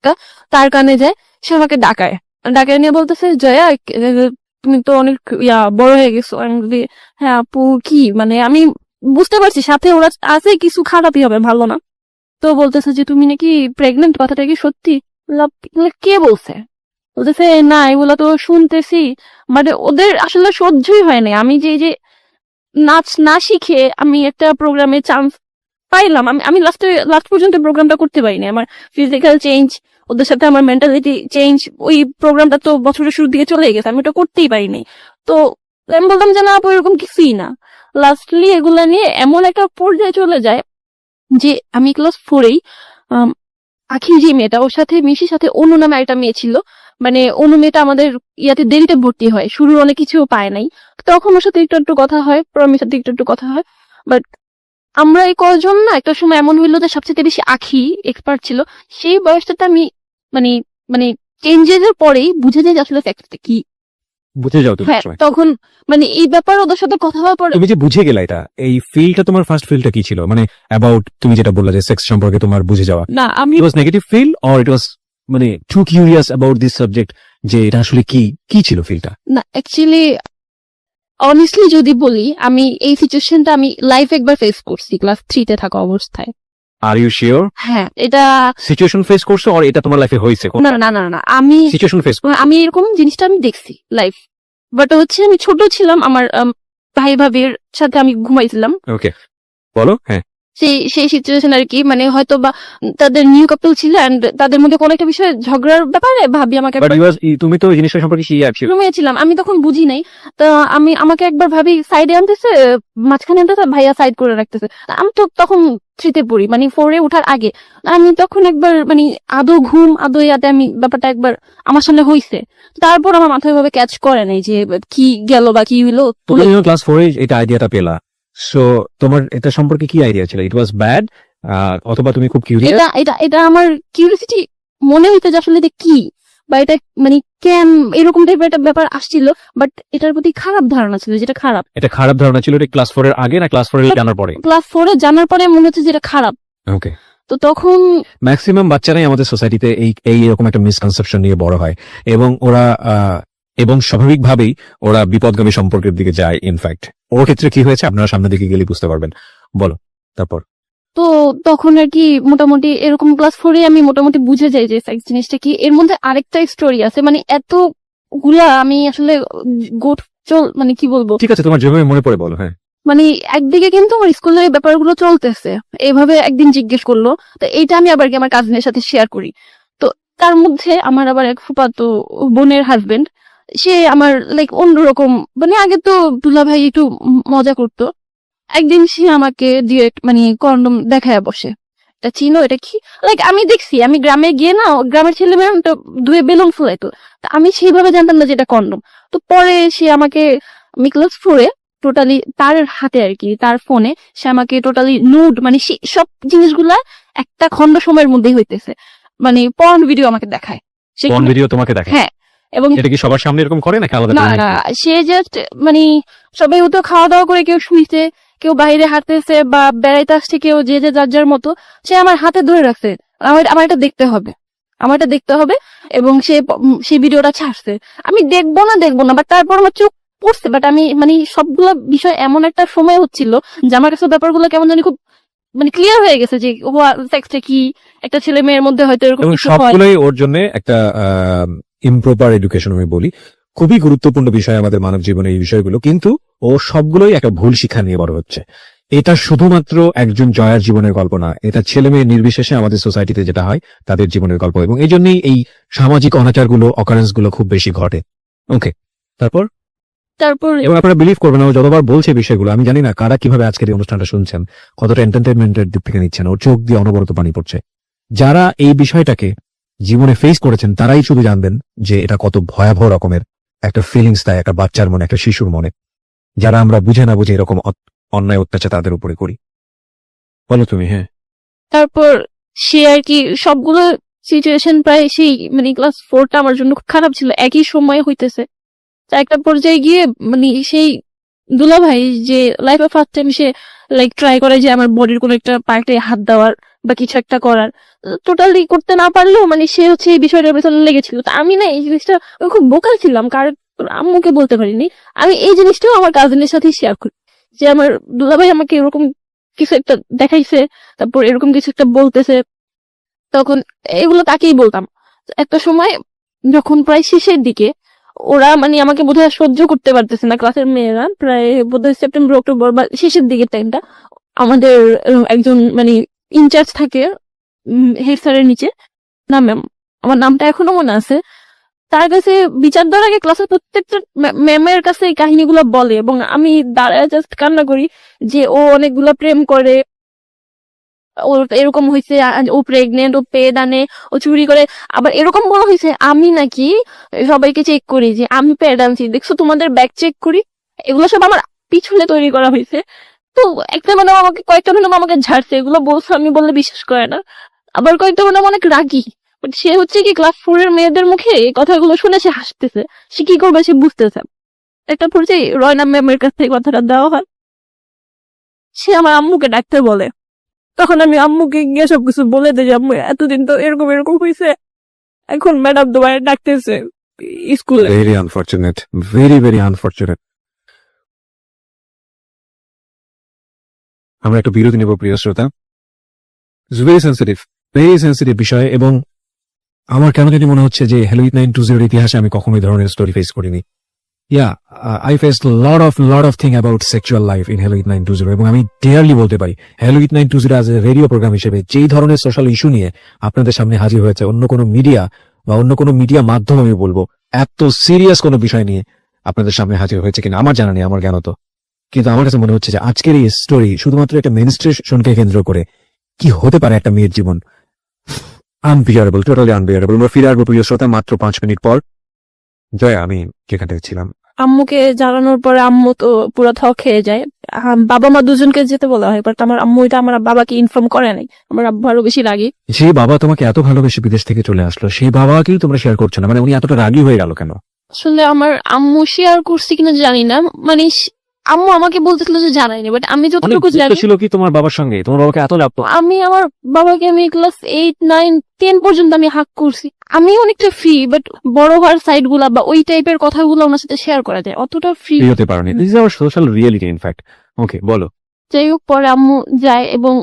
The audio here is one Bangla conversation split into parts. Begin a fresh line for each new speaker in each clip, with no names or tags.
ধাক্কা, তার কানে যায়, সে আমাকে ডাকায় নিয়ে বলতেছে, জয়া তুমি তো অনেক বড় হয়ে গেছো। আমি বলি, হ্যাঁ আপু কি, মানে আমি বুঝতে পারছি সাথে ওরা আছে কিছু খারাপই হবে, ভালো না। তো বলতেছে যে তুমি নাকি প্রেগনেন্ট, কথাটা কি সত্যি? কে বলছে? বলতেছে না এগুলো তো শুনতেছি, মানে ওদের আসলে সহ্যই হয় না আমি যে নাচ না শিখে আমি একটা প্রোগ্রামে চান্স পাইলাম। আমি লাস্ট পর্যন্ত প্রোগ্রামটা করতে পারিনি। আমার ফিজিক্যাল চেঞ্জ, ওদের সাথে আমার মেন্টালিটি চেঞ্জ, ওই প্রোগ্রামটা তো বছরের শুরু দিকে চলে গেছে, আমি ওটা করতেই পারিনি। তো আমি বললাম যে না আপু এরকম কিছুই না। লাস্টলি এগুলা নিয়ে এমন একটা পর্যায়ে চলে যায় যে আমি ক্লাস 4-এই আখি যে মেয়েটা, ওর সাথে মিশির সাথে অনু নামে একটা মেয়ে ছিল, মানে অনু মেয়েটা আমাদের ইয়াতে দেরিতে ভর্তি হয়, শুরুর অনেক কিছু পায় নাই, তখন ওর সাথে একটু কথা হয়, প্রমির সাথে একটু কথা হয়। বাট আমরা এই কয়জন না একটা সময় এমন হইলো যে সবচেয়ে বেশি আখি এক্সপার্ট ছিল। সেই বয়সটাতে আমি মানে মানে চেঞ্জেস এর পরেই বুঝে যাই যে আসলে ফ্যাক্টটা কি।
বুঝে যাও তুমি
হ্যাঁ
সময়।
তখন মানে এই ব্যাপারে ওদের সাথে কথা হওয়ার পরে
তুমি যে বুঝে গেলা এটা, এই ফিলটা তোমার ফার্স্ট ফিলটা কি ছিল? মানে অ্যাবাউট তুমি যেটা বললা যে সেক্স সম্পর্কে তোমার বুঝে যাওয়া,
না আমি
it was negative feel or it was মানে to curious about this subject, যে এটা আসলে কি ছিল ফিলটা?
না অ্যাকচুয়ালি অনেস্টলি যদি বলি, আমি এই সিচুয়েশনটা আমি লাইফ একবার ফেস করছি ক্লাস 3-তে থাকা অবস্থায়।
আর ইউ শিওর
হ্যাঁ এটা
সিচুয়েশন ফেস করছো আর এটা তোমার লাইফে হয়েছে?
না আমি
সিচুয়েশন ফেস
আমি এরকম জিনিসটা আমি দেখছি লাইফ, বাট হচ্ছে আমি ছোট ছিলাম, আমার ভাই ভাবির সাথে আমি ঘুমাইছিলাম,
ওকে বলো। হ্যাঁ,
সেই সিচুয়েশন আর কি, মানে হয়তো বা তাদের নিউ কাপল ছিল এন্ড তাদের মধ্যে কোনো একটা বিষয়ে ঝগড়ার ব্যাপারে ভাবি আমাকে
বাট তুমি তো এই জিনিসটা সম্পর্কে
রুমে ছিলাম, আমি তখন বুঝি নাই। তো আমাকে একবার ভাবি সাইডে আনতেছে, মাঝখানে আনতেছে, ভাইয়া সাইড করে রাখতেছে। আমি তো তখন 3-তে পড়ি, মানে 4-এ ওঠার আগে। আমি তখন একবার মানে আদৌ ঘুম আদৌ ইয়াতে আমি ব্যাপারটা একবার আমার সামনে হইছে, তারপর আমার মাথায় ভাবে ক্যাচ করে নাই যে কি গেল বা কি হইলো।
তুমি ক্লাস 4-এ এটা আইডিয়াটা পেলা, সো তোমার এটা সম্পর্কে কি আইডিয়া ছিল? ইট ওয়াজ ব্যাড অথবা তুমি খুব কিউরিয়াস?
এটা এটা এটা আমার কিউরিয়াসিটি মনে হইতো যে আসলে এটা কি, বা এটা মানে কেন এরকম টাইপের একটা ব্যাপার আসছিল, বাট এটার প্রতি খারাপ ধারণা ছিল, যেটা খারাপ।
এটা খারাপ ধারণা ছিল এটা ক্লাস 4-এর আগে না ক্লাস 4-এ জানার পরে?
ক্লাস 4-এ জানার পরে মনে হচ্ছে যেটা খারাপ।
ওকে।
তো তখন
ম্যাক্সিমাম বাচ্চারাই আমাদের সোসাইটিতে এই এরকম একটা মিসকনসেপশন নিয়ে বড় হয় এবং ওরা এবং স্বাভাবিকভাবেই ওরা বিপদগামী সম্পর্কের দিকে যায়। ইনফ্যাক্ট ওর ক্ষেত্রে কি হয়েছে আপনারা সামনের দিকে গেলে বুঝতে পারবেন। বলো তারপর।
তো তখন আর কি মোটামুটি এরকম ক্লাস 4-এ আমি মোটামুটি বুঝে যাই যে সেক্স জিনিসটা কি। এর মধ্যে আরেকটা স্টোরি আছে, মানে এতগুলা আমি আসলে মানে কি বলবো,
ঠিক আছে, তোমার যেভাবে মনে পড়ে বলো। হ্যাঁ,
মানে একদিকে কিন্তু আমার স্কুলের ব্যাপারগুলো চলতেছে, এইভাবে একদিন জিজ্ঞেস করলো, তো এইটা আমি আবার কি আমার কাজিনের সাথে শেয়ার করি। তো তার মধ্যে আমার আবার এক ফুফাতো বোনের হাজবেন্ড, সে আমার লাইক অন্যরকম, মানে আগে তো দুলা ভাই একটু মজা করতো, একদিন সে আমাকে দিয়ে মানে কন্ডম দেখায় বসে, এটা চিনো এটা কি? লাইক আমি দেখছি, আমি গ্রামে গিয়ে না গ্রামের ছেলে মেয়ে তো ধুয়ে বেলুন ফুলাইতো, তা আমি সেইভাবে জানতাম না যে এটা কন্ডম। তো পরে সে আমাকে, আমি ক্লাস 4-এ টোটালি তার হাতে আর কি, তার ফোনে সে আমাকে টোটালি নুড, মানে সব জিনিসগুলা একটা খন্ড সময়ের মধ্যেই হইতেছে, মানে পর্ন ভিডিও আমাকে দেখায়।
কোন ভিডিও তোমাকে দেখায়?
হ্যাঁ, এবং
এটা কি সবার সামনে এরকম করে নাকি আলাদা
না
করে?
না সে জাস্ট মানে সবাই তো খাওয়া দাওয়া করে কেউ শুইছে, কেউ বাইরে হাঁটতেছে বা বেড়াইতে আসছে, কেউ যে যার যার মতো, সে আমার হাতে ধরে রাখছে, আমার এটা দেখতে হবে, আমার এটা দেখতে হবে, এবং সে ভিডিওটা ছাড়ছে। আমি দেখবো না বাট তারপর আমার চোখ পড়ছে, বাট আমি মানে সবগুলো বিষয় এমন একটা সময় হচ্ছিল যে আমার কাছে ব্যাপারগুলো কেমন জানি খুব মানে ক্লিয়ার হয়ে গেছে যে সেক্সটা কি, একটা ছেলে মেয়ের মধ্যে হয়তো এরকম
এবং
কিছু হয়।
সবগুলোই ওর জন্য একটা ইমপ্রপার এডুকেশন আমি বলি। খুবই গুরুত্বপূর্ণ বিষয় আমাদের মানব জীবনে এই বিষয়গুলো, কিন্তু ও সবগুলোই একটা ভুল শিক্ষা নিয়ে বড় হচ্ছে। এটা শুধুমাত্র একজন জয়ার জীবনের গল্প না, এটা ছেলে মেয়ে নির্বিশেষে আমাদের সোসাইটিতে যেটা হয় তাদের জীবনের গল্প, এবং এই জন্যই এই সামাজিক অনাচারগুলো অকারেন্স গুলো খুব বেশি ঘটে। ওকে, তারপর এবং আপনারা বিলিভ করবেন না, ও যতবার বলছে বিষয়গুলো, আমি জানি না কারা কিভাবে আজকের এই অনুষ্ঠানটা শুনছেন, কতটা এন্টারটেনমেন্টের দিক থেকে নিচ্ছেন, ওর চোখ দিয়ে অনবরত পানি পড়ছে। যারা এই বিষয়টাকে জীবনে ফেস করেছেন তারাই শুধু জানবেন যে এটা কত ভয়াবহ রকমের একটা ফিলিংস দেয় একটা বাচ্চার মনে, একটা শিশুর মনে, যারা আমরা বুঝে না বুঝে এরকম অন্যায় অত্যাচার তাদের উপরে করি। বলো তুমি। হ্যাঁ,
তারপর সে আর কি সবগুলো সিচুয়েশন প্রায় সেই মানে ক্লাস 4টা আমার জন্য খুব খারাপ ছিল, একই সময়ে হইতেছে। তা একটা পর্যায়ে গিয়ে মানে সেই দুলা ভাই যে লাইফে ফার্স্ট টাইম সে লাইক ট্রাই করে যে আমার বডির কোনো একটা পার্টে হাত দেওয়ার, বা কিছু একটা করার, টোটালি করতে না পারলেও মানে সে হচ্ছে এই বিষয়টার পেছনে লেগেছিল। তো আমি না এই জিনিসটা খুব বোকা ছিলাম, কারণ আম্মুকে বলতে পারিনি। আমি এই জিনিসটাও আমার কাজিনের সাথে শেয়ার করি যে আমার দুলাভাই আমাকে এরকম কিছু একটা দেখাইছে, তারপর এরকম কিছু একটা বলতেছে, তখন এগুলো তাকেই বলতাম। একটা সময় যখন প্রায় শেষের দিকে ওরা মানে আমাকে বোধহয় সহ্য করতে পারতেছে না, ক্লাসের মেয়েরা, প্রায় বোধহয় সেপ্টেম্বর অক্টোবর বা শেষের দিকের টাইমটা, আমাদের একজন মানে ইনচার্জ থাকে হেড স্যারের নিচে, না ম্যাম, আমার নামটা এখনো মনে আছে, তার কাছে বিচার দেওয়ার আগে ক্লাসের প্রত্যেকটা ম্যামের কাছে এই কাহিনীগুলো বলে, এবং আমি দাঁড়ায় জাস্ট কান্না করি যে ও অনেকগুলা প্রেম করে, ও এরকম হয়েছে, ও প্রেগনেন্ট, ও পেট আনে, ও চুরি করে। আবার এরকম বলা হয়েছে আমি নাকি সবাইকে চেক করি যে আমি প্যাড আনছি, দেখছো তোমাদের ব্যাগ চেক করি। এগুলো সব আমার পিছনে তৈরি করা হয়েছে। তো একটা ম্যাডাম আমাকে, কয়েকটা ম্যাডাম আমাকে ঝাড়ছে, এগুলো বলছে, আমি বললে বিশ্বাস করে না। আবার কয়েকটা ম্যাডাম অনেক রাগী, বাট সে হচ্ছে কি ক্লাস 4 এর মেয়েদের মুখে এই কথাগুলো শুনে সে হাসতেছে, সে কি করবে সে বুঝতেছে। একটা পর্যায়ে রয়না ম্যামের কাছ থেকে কথাটা দেওয়া হয়, সে আমার আম্মুকে ডাকতে বলে। তখন আমি আম্মুকে গিয়ে সবকিছু বলে দিই যে আম্মু এতদিন তো এরকম এরকম হয়েছে, এখন ম্যাডাম তোমার ডাকতেছে স্কুলে।
Very unfortunate, very very unfortunate. আমরা একটু বিরতি নেব প্রিয় শ্রোতা। ভেরি সেন্সিটিভ বিষয়, এবং আমার কেন জানি মনে হচ্ছে যে হ্যালো 920 ইতিহাসে আমি কখনো এই ধরনের স্টোরি ফেস করিনি। I faced lot of thing about sexual life in Hello 920, এবং আমি ডেয়ারলি বলতে পারি Hello 920 as a radio programme হিসেবে যেই ধরনের সোশ্যাল ইস্যু নিয়ে আপনাদের সামনে হাজির হয়েছে, অন্য কোনো মিডিয়া বা অন্য কোনো মিডিয়া মাধ্যম আমি বলবো এত সিরিয়াস কোনো বিষয় নিয়ে আপনাদের সামনে হাজির হয়েছে কিনা আমার জানা নেই, আমার জ্ঞানত। কিন্তু আমার কাছে মনে হচ্ছে যে আজকের এই স্টোরি শুধুমাত্র একটা মেনস্ট্রেশনকে কেন্দ্র করে কি হতে পারে একটা মেয়ের জীবন, আনবিয়ারেবল, টোটালি আনবিয়ারেবল। আমরা ফিরে আসবো প্রিয় শ্রোতা মাত্র 5 মিনিট পর। জয়া, আমি যেখানে ছিলাম,
আম্মুকে জানানোর পরে আম্মু তো পুরো থ খেয়ে যায়। বাবা মা দুজনকে যেতে বলা হয়, বাট আমার আম্মু এটা আমার বাবাকে ইনফর্ম করে নাই। আমার আব্বু আরো বেশি রাগী।
সেই বাবা তোমাকে এত ভালোবেসে বিদেশ থেকে চলে আসলো, সেই বাবাকেই তোমরা শেয়ার করছো না, মানে উনি এতটা রাগী হয়ে গেল কেন?
আসলে আমার আম্মু শেয়ার করছি কিনা জানি না, মানে আম্মু আমাকে বলতেছিল যে জানাইনি, বাট আমি যতটুকু জানি
ছিল কি তোমার বাবার সঙ্গে, তোমার বাবাকে এত লাগতো?
আমি আমার বাবাকে আমি ক্লাস 8, 9, 10 পর্যন্ত আমি হাক করছি। আমি অনেকটা ফ্রি, বাট বড় হওয়ার সাইড গুলা বা ওই টাইপের কথাগুলো ওনার সাথে শেয়ার করা যায়, অতটা ফ্রি
হতে পারোনি। This is our social reality in fact. Okay, বলো।
যাই হোক, পরে আম্মু যায় এবং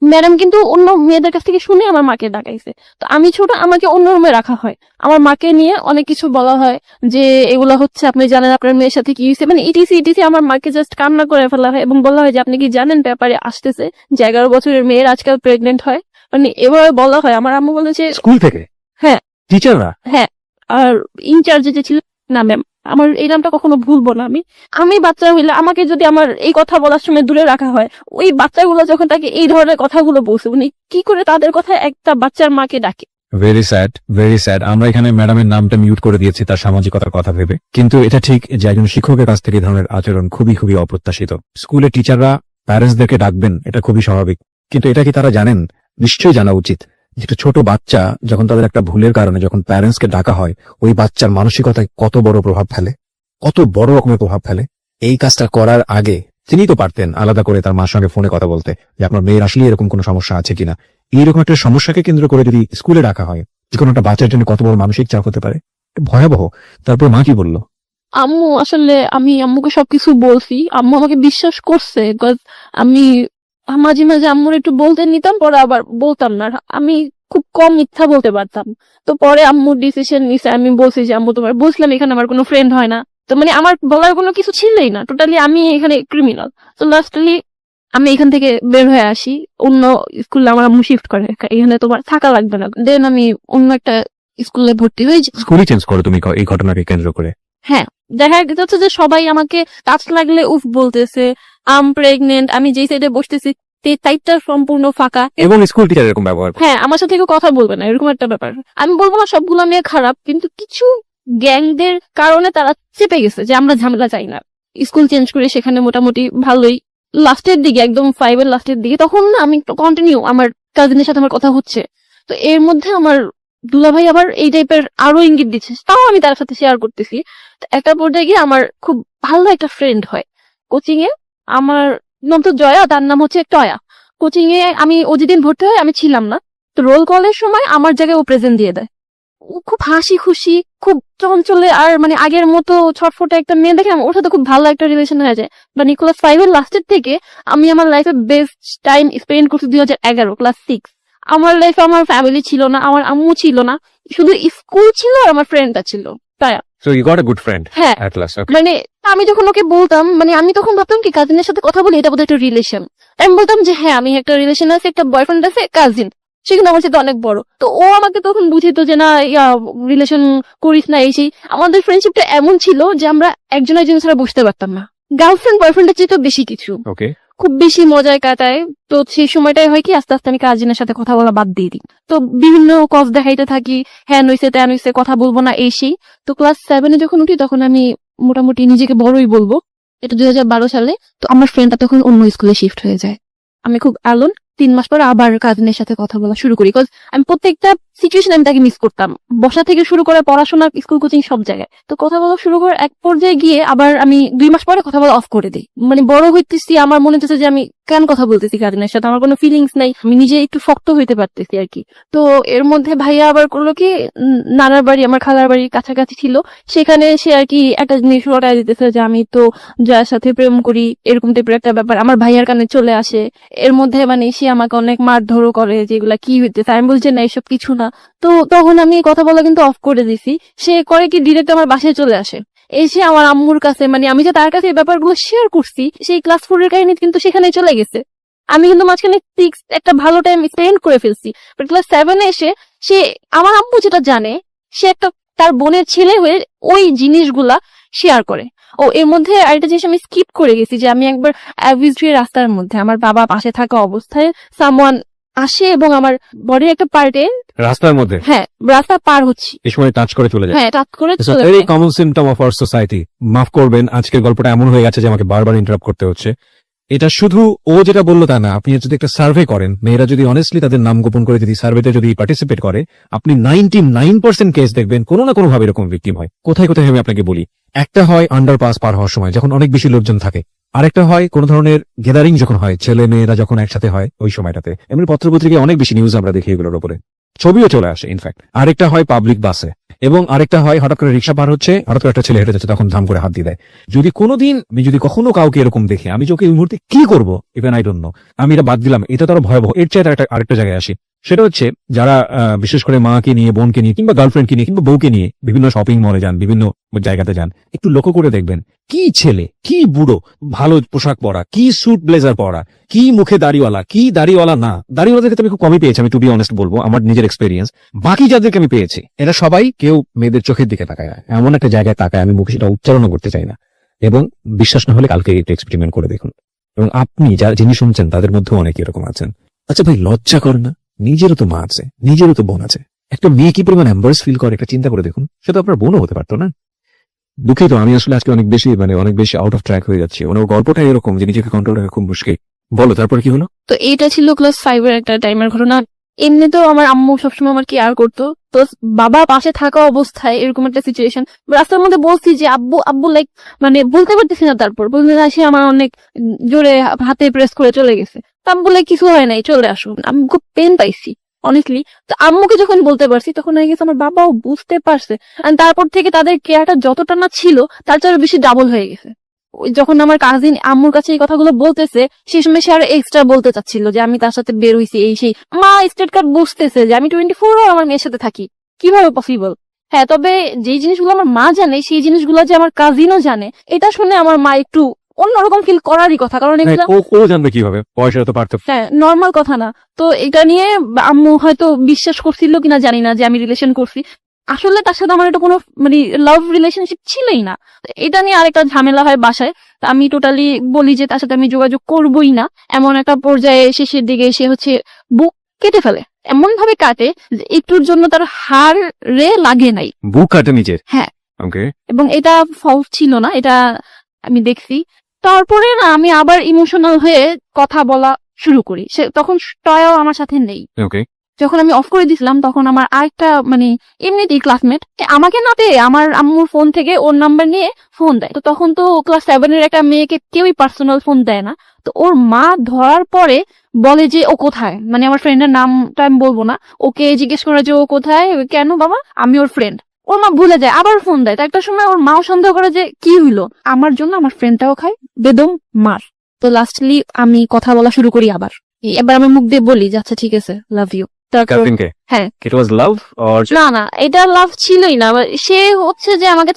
ম্যাডাম কিন্তু অন্য মেয়েদের কাছ থেকে শুনে আমার মাকে ডাকাইছে। তো আমি ছোট, আমাকে অন্য রুমে রাখা হয়, আমার মাকে নিয়ে অনেক কিছু বলা হয় যে এগুলা হচ্ছে আপনি জানেন আপনার মেয়ের সাথে কি হয়েছে, মানে ইটিসি ইটিসি। আমার মাকে জাস্ট কান্না করে ফেলা হয় এবং বলা হয় যে আপনি কি জানেন পেপারে আসতেছে যে 11 বছরের মেয়ের আজকাল প্রেগনেন্ট হয়, মানে এভাবে বলা হয়। আমার আম্মু বলেছে
স্কুল থেকে?
হ্যাঁ,
টিচাররা?
হ্যাঁ। আর ইনচার্জ যে ছিল, না ম্যাম, আমার এই নামটা কখনো ভুলবো না। আমি বাচ্চা হইলে আমাকে যদি আমার এই কথা বলার সময় দূরে রাখা হয়, ওই বাচ্চাগুলো যখন তাকে এই ধরনের কথাগুলো বলছে, উনি কি করে তাদের কথা একটা বাচ্চার মাকে ডাকে?
Very sad, very sad. আমরা এখানে ম্যাডামের নামটা মিউট করে দিয়েছি তার সামাজিকতার কথা ভেবে, কিন্তু এটা ঠিক যে একজন শিক্ষকের কাছ থেকে এই ধরনের আচরণ খুবই খুবই অপ্রত্যাশিত। স্কুলে টিচাররা প্যারেন্টসদেরকে ডাকবেন, এটা খুবই স্বাভাবিক, কিন্তু এটা কি তারা জানেন? নিশ্চয়ই জানা উচিত যে একটা ছোট বাচ্চা যখন তাদের একটা ভুলের কারণে যখন প্যারেন্টসকে ডাকা হয়, ওই বাচ্চার মানসিকতায় কত বড় প্রভাব ফেলে, কত বড় রকমের প্রভাব ফেলে। এই কাজটা করার আগে তিনি তো পারতেন আলাদা করে তার মার সঙ্গে ফোনে কথা বলতে যে আপনার মেয়ের আসলে এরকম কোনো সমস্যা আছে কিনা। এইরকম একটা সমস্যাকে কেন্দ্র করে যদি স্কুলে ডাকা হয়, যে কোনো একটা বাচ্চার জন্য কত বড় মানসিক চাপ হতে পারে, ভয়াবহ। তারপর মা কি বললো?
আম্মু আসলে, আমি আম্মুকে সবকিছু বলছি, আম্মু আমাকে বিশ্বাস করছে, বিকজ আমি মাঝে মাঝে আম্মুর একটু বলতে নিতাম, পরে আবার বলতাম না। আমি খুব কম মিথ্যা বলতে পারতাম। তো পরে আম্মু ডিসিশন নিছে, আমি বলছি যে আম্মু তোমার বুঝলাম এখানে আমার কোনো ফ্রেন্ড হয় না, তো মানে আমার বলার কোনো কিছু ছিলই না, টোটালি আমি এখানে ক্রিমিনাল। তো লাস্টলি আমি এখান থেকে বের হয়ে আসি, অন্য স্কুলে আমার আম্মু শিফট করে, এখানে তোমার থাকা লাগবে না। দেন আমি অন্য একটা স্কুলে ভর্তি হয়েছি।
স্কুলই চেঞ্জ করো তুমি এই ঘটনাকে কেন্দ্র করে?
হ্যাঁ, দেখা যাচ্ছে যে সবাই আমাকে টাচ লাগলে উফ বলতেছে, আম প্রেগনেন্ট, আমি যেই সাইডে বসতেছি সাইডটা সম্পূর্ণ ফাঁকা,
এবং স্কুল টিচার এরকম ব্যবহার।
হ্যাঁ, আমার সাথে কেউ কথা বলবে না, এরকম একটা ব্যাপার। আমি বলবো না সবগুলো মেয়ে খারাপ, কিন্তু কিছু গ্যাংদের কারণে তারা চেপে গেছে যে আমরা ঝামেলা চাই না। স্কুল চেঞ্জ করে সেখানে মোটামুটি ভালোই, লাস্টের দিকে একদম 5 এর লাস্টের দিকে, তখন না আমি কন্টিনিউ আমার কাজিনের সাথে আমার কথা হচ্ছে। তো এর মধ্যে আমার দুলাভাই আবার এই টাইপের আরো ইঙ্গিত দিচ্ছে, তাও আমি তার সাথে শেয়ার করতেছি। একটা পর্যায়ে গিয়ে আমার খুব ভালো একটা ফ্রেন্ড হয় কোচিং এ, আমার নাম তো জয়া, তার নাম হচ্ছে টয়া। কোচিং এ ও যেদিন ভর্তি হয় আমি ছিলাম না, তো রোল কলের সময় আমার জায়গায় ও প্রেজেন্ট দিয়ে দেয়। ও খুব হাসি খুশি, খুব চঞ্চলে, আর মানে আগের মতো ছটফটে একটা মেয়ে দেখে ওর সাথে খুব ভালো একটা রিলেশন হয়ে যায়। মানে ক্লাস 5 এর লাস্টের থেকে আমি আমার লাইফে বেস্ট টাইম স্পেন্ড করছি 2011 ক্লাস 6। আমার লাইফে আমার ফ্যামিলি ছিল না, আমার আম্মু ছিল না, শুধু স্কুল ছিল আর আমার ফ্রেন্ডটা ছিল। তাই
so you got a good friend
হ্যাঁ,
এট লাস্ট।
মানে আমি যখন ওকে বলতাম, মানে আমি তখন ভাবতাম কি কাজিনের সাথে কথা বলি এটা বোধহয় একটা রিলেশন। আমি বলতাম যে হ্যাঁ আমি একটা রিলেশন আছে, একটা বয়ফ্রেন্ড আছে, কাজিন, সে কিন্তু আমার সাথে অনেক বড়। তো ও আমাকে তখন বুঝিত যে না রিলেশন করিস না, এই সেই। আমাদের ফ্রেন্ডশিপটা এমন ছিল যে আমরা একজন একজন ছাড়া বুঝতে পারতাম না। গার্লফ্রেন্ড বয়ফ্রেন্ডের চেয়ে তো বেশি কিছু,
ওকে।
খুব বেশি মজায় কাটায়। তো সেই সময়টাই হয় কি আস্তে আস্তে আমি কাজিনের সাথে কথা বলা বাদ দিয়ে দিই। তো বিভিন্ন কজ দেখাইতে থাকি, হ্যাঁ নইছে ত্যান হইছে, কথা বলবো না, এই সেই। তো ক্লাস 7 এ যখন উঠি তখন আমি মোটামুটি নিজেকে বড়ই বলবো, এটা 2012 সালে। তো আমার ফ্রেন্ডটা তখন অন্য স্কুলে শিফট হয়ে যায়। আমি খুব অ্যালোন। 3 মাস পর আবার কাজিনের সাথে কথা বলা শুরু করি, বিকজ আমি প্রত্যেকটা সিচুয়েশন আমি তাকে মিস করতাম, বসা থেকে শুরু করে পড়াশোনা, স্কুল, কোচিং, সব জায়গায়। তো কথা বলা শুরু করে এক পর্যায়ে গিয়ে আবার আমি 2 মাস পরে কথা বলা অফ করে দিই। মানে বড় হইতেছি, আমার মনে হচ্ছে যে আমি কেন কথা বলতেছি কাজিনের সাথে, আমার কোনো ফিলিংস নাই, আমি নিজে একটু শক্ত হইতে পারতেছি আর কি। তো এর মধ্যে ভাইয়া আবার করলো কি, নানার বাড়ি আমার খালার বাড়ির কাছাকাছি ছিল, সেখানে সে আর কি একটা জিনিস রটাই দিতেছে যে আমি তো যার সাথে প্রেম করি, এরকম টাইপের একটা ব্যাপার আমার ভাইয়ার কানে চলে আসে। এর মধ্যে মানে সে আমাকে অনেক মারধরও করে, যেগুলা কি হইতেছে। আমি বলছি না এসব কিছু না। তো তখন আমি কথা বলা কিন্তু অফ করে দিছি। সে করে কি ডিরেক্ট আমার বাসায় চলে আসে, এসে আমার আম্মুর কাছে, মানে আমি যে তার কাছে এই ব্যাপারগুলো শেয়ার করছি, সেই ক্লাস 4 এর কাহিনী কিন্তু সেখানে চলে গেছে। আমি কিন্তু মাঝখানে 6 একটা ভালো টাইম স্পেন্ড করে ফেলছি, বাট ক্লাস 7 এ এসে সে, আমার আম্মু যেটা জানে, সে একটা তার বোনের ছেলে হয়ে ওই জিনিসগুলা শেয়ার করে। ও এর মধ্যে আরেকটা জিনিস আমি স্কিপ করে গেছি, যে আমি একবার অ্যাভিস্ট্রি রাস্তার মধ্যে আমার বাবা পাশে থাকা অবস্থায় সামওয়ান আসে এবং আমার বডির একটা পার্টে,
রাস্তার মধ্যে,
হ্যাঁ রাস্তা পার হচ্ছি,
এই সময় টাচ করে চলে যায়।
হ্যাঁ টাচ করে
It's a
চলে
very
যায়।
common symptom of our society. মাফ করবেন, আজকের গল্পটা এমন হয়ে গেছে যে আমাকে বারবার ইন্টারাপ্ট করতে হচ্ছে। এটা শুধু ও যেটা বললো তা না, আপনি যদি একটা সার্ভে করেন, মেয়েরা যদি অনেস্টলি তাদের নাম গোপন করে যদি সার্ভেতে যদি পার্টিসিপেট করে, আপনি 99% কেস দেখবেন কোনো না কোনো ভাবে এরকম ভিকটিম হয়। কোথায় কোথায় আমি আপনাকে বলি, একটা হয় আন্ডারপাস পার হওয়ার সময় যখন অনেক বেশি লোকজন থাকে, আরেকটা হয় কোন ধরনের গ্যাদারিং যখন হয়, ছেলে মেয়েরা যখন একসাথে হয় ওই সময়টাতে। এমনি পত্রপত্রিকায় অনেক বেশি নিউজ আমরা দেখি এগুলোর উপরে, ছবিও চলে আসে ইনফ্যাক্ট। আরেকটা হয় পাবলিক বাসে, এবং আরেকটা হয় হঠাৎ করে রিক্সা পার হচ্ছে, হঠাৎ করে একটা ছেলে হেঁটে যাচ্ছে, তখন ধাম করে হাত দিয়ে দেয়। যদি কোনোদিন আমি যদি কখনো কাউকে এরকম দেখি, আমি যে ওকে এই মুহূর্তে কি করবো ইভেন আই ডোন্ট নো। আমি এটা বাদ দিলাম, এটা তো আরো ভয়াবহ। এর চেয়ে আরেকটা জায়গায় আসি, সেটা হচ্ছে যারা বিশেষ করে মাকে নিয়ে, বোনকে নিয়ে, কিংবা গার্লফ্রেন্ডকে নিয়ে, কিংবা বউকে নিয়ে বিভিন্ন শপিং মলে যান, বিভিন্ন জায়গাতে যান, একটু লক্ষ্য করে দেখবেন কি ছেলে, কি বুড়ো, ভালো পোশাক পরা, কি স্যুট ব্লেজার পরা, কি মুখে দাড়িওয়ালা, কি দাড়িওয়ালা না। দাড়িওয়ালাদেরকে আমি খুব কমই পেয়েছি, আমি টু বি অনেস্ট বলবো, আমার নিজের এক্সপেরিয়েন্স। বাকি যাদেরকে আমি পেয়েছি এরা সবাই কেউ মেয়েদের চোখের দিকে তাকায় না, এমন একটা জায়গায় তাকায় আমি মুখে সেটা উচ্চারণও করতে চাই না। এবং বিশ্বাস না হলে কালকে এটা এক্সপেরিমেন্ট করে দেখুন। এবং আপনি যারা যিনি শুনছেন তাদের মধ্যেও অনেকে এরকম আছেন। আচ্ছা ভাই, লজ্জা করে না? নিজেরও তো মা আছে, নিজেরও তো বোন আছে। একটা মেয়ে কি পরিমাণ এম্বারেস ফিল করে, একটা চিন্তা করে দেখুন। সেটা আপনার বোনও হতে পারতো না। দুঃখিত, আমি আসলে আজকে অনেক বেশি আউট অফ ট্র্যাক হয়ে যাচ্ছি। ওর গল্পটা এরকম যে নিজেকে কন্ট্রোল রাখা খুব মুশকিল। বলো তারপরে কি হলো?
তো এইটা ছিল ক্লাস 5 এর একটা টাইমের ঘটনা। এমনিতেও আমার আম্মু সবসময় আমার কেয়ার করতো, তো বাবা পাশে থাকা অবস্থায় এরকম একটা সিচুয়েশন রাস্তার মধ্যে বলছি যে আব্বু আব্বু, লাইক মানে বলতে পারতেছি না, তারপর বলতে সে আমার অনেক জোরে হাতে প্রেস করে চলে গেছে। তো আমি বলে কিছু হয় নাই, চলে আসুন। আমি খুব পেন পাইছি অনেস্টলি। তো আম্মুকে যখন বলতে পারছি তখন হয়ে গেছে আমার বাবাও বুঝতে পারছে, আর তারপর থেকে তাদের কেয়ারটা যতটা না ছিল তার চেয়ে বেশি ডাবল হয়ে গেছে। ওই যখন আমার কাজিন আম্মুর কাছে এই কথাগুলো বলতেছে, সেই সময় সে আরো এক্সট্রা বলতে চাচ্ছিল যে আমি তার সাথে বের হইছি, এই সেই। মা স্টেট কার্ড বুঝতেছে যে আমি 24 আওয়ার আমার মেয়ের সাথে থাকি, কিভাবে পসিবল। হ্যাঁ, তবে যেই জিনিসগুলো আমার মা জানে সেই জিনিসগুলো যে আমার কাজিনও জানে, এটা শুনে আমার মা একটু অন্যরকম ফিল করারই কথা, কারণ এগুলো
ও জানবে কিভাবে, পয়সা তো পারতো।
হ্যাঁ নর্মাল কথা না। তো এটা নিয়ে আম্মু হয়তো বিশ্বাস করছিল কিনা জানি না যে আমি রিলেশন করছি। আসলে তার সাথে আমার এটা কোনো মানে লাভ রিলেশনশিপ ছিলই না। এটা নিয়ে আরেকটা ঝামেলা হয় বাসায়। আমি টোটালি বলি যে তার সাথে আমি যোগাযোগ করবই না। এমন একটা পর্যায়ে শেষের দিকে সে হচ্ছে বুক কেটে ফেলে, এমন ভাবে কাটে যে একটুর জন্য তার হাড়ে লাগে নাই।
বুক কাটে নিজের?
হ্যাঁ।
ওকে।
এবং এটা ফলস ছিল না, এটা আমি দেখছি। তারপরে না আমি আবার ইমোশনাল হয়ে কথা বলা শুরু করি, সে তখন টয়াও আমার সাথে নেই।
ওকে।
যখন আমি অফ করে দিছিলাম তখন আমার আরেকটা মানে এমনিতেই ক্লাসমেট আমাকে না পেয়ে আমার আম্মুর ফোন থেকে ওর নাম্বার নিয়ে ফোন দেয়। তো তখন তো ক্লাস 7 এর একটা মেয়েকে কেউই পার্সোনাল ফোন দেয় না। তো ওর মা ধরার পরে বলে যে ও কোথায়, মানে আমার ফ্রেন্ডের নামটা আমি বলবো না, ওকে জিজ্ঞেস করে যে ও কোথায়, কেন বাবা, আমি ওর ফ্রেন্ড। ওর মা ভুলে যায়, আবার ফোন দেয়। তো একটা সময় ওর মাও সন্দেহ করে যে কি হইলো, আমার জন্য আমার ফ্রেন্ডটাও খায় বেদম মার। তো লাস্টলি আমি কথা বলা শুরু করি আবার। এবার আমি মুখ দিয়ে বলি যে আচ্ছা ঠিক আছে, লাভ ইউ। তারপর
কাজিনকে
হ্যাঁ,
ইট ওয়াজ লাভ অর
না না, এটা লাভ ছিলই না। সে হচ্ছে যে আমাকে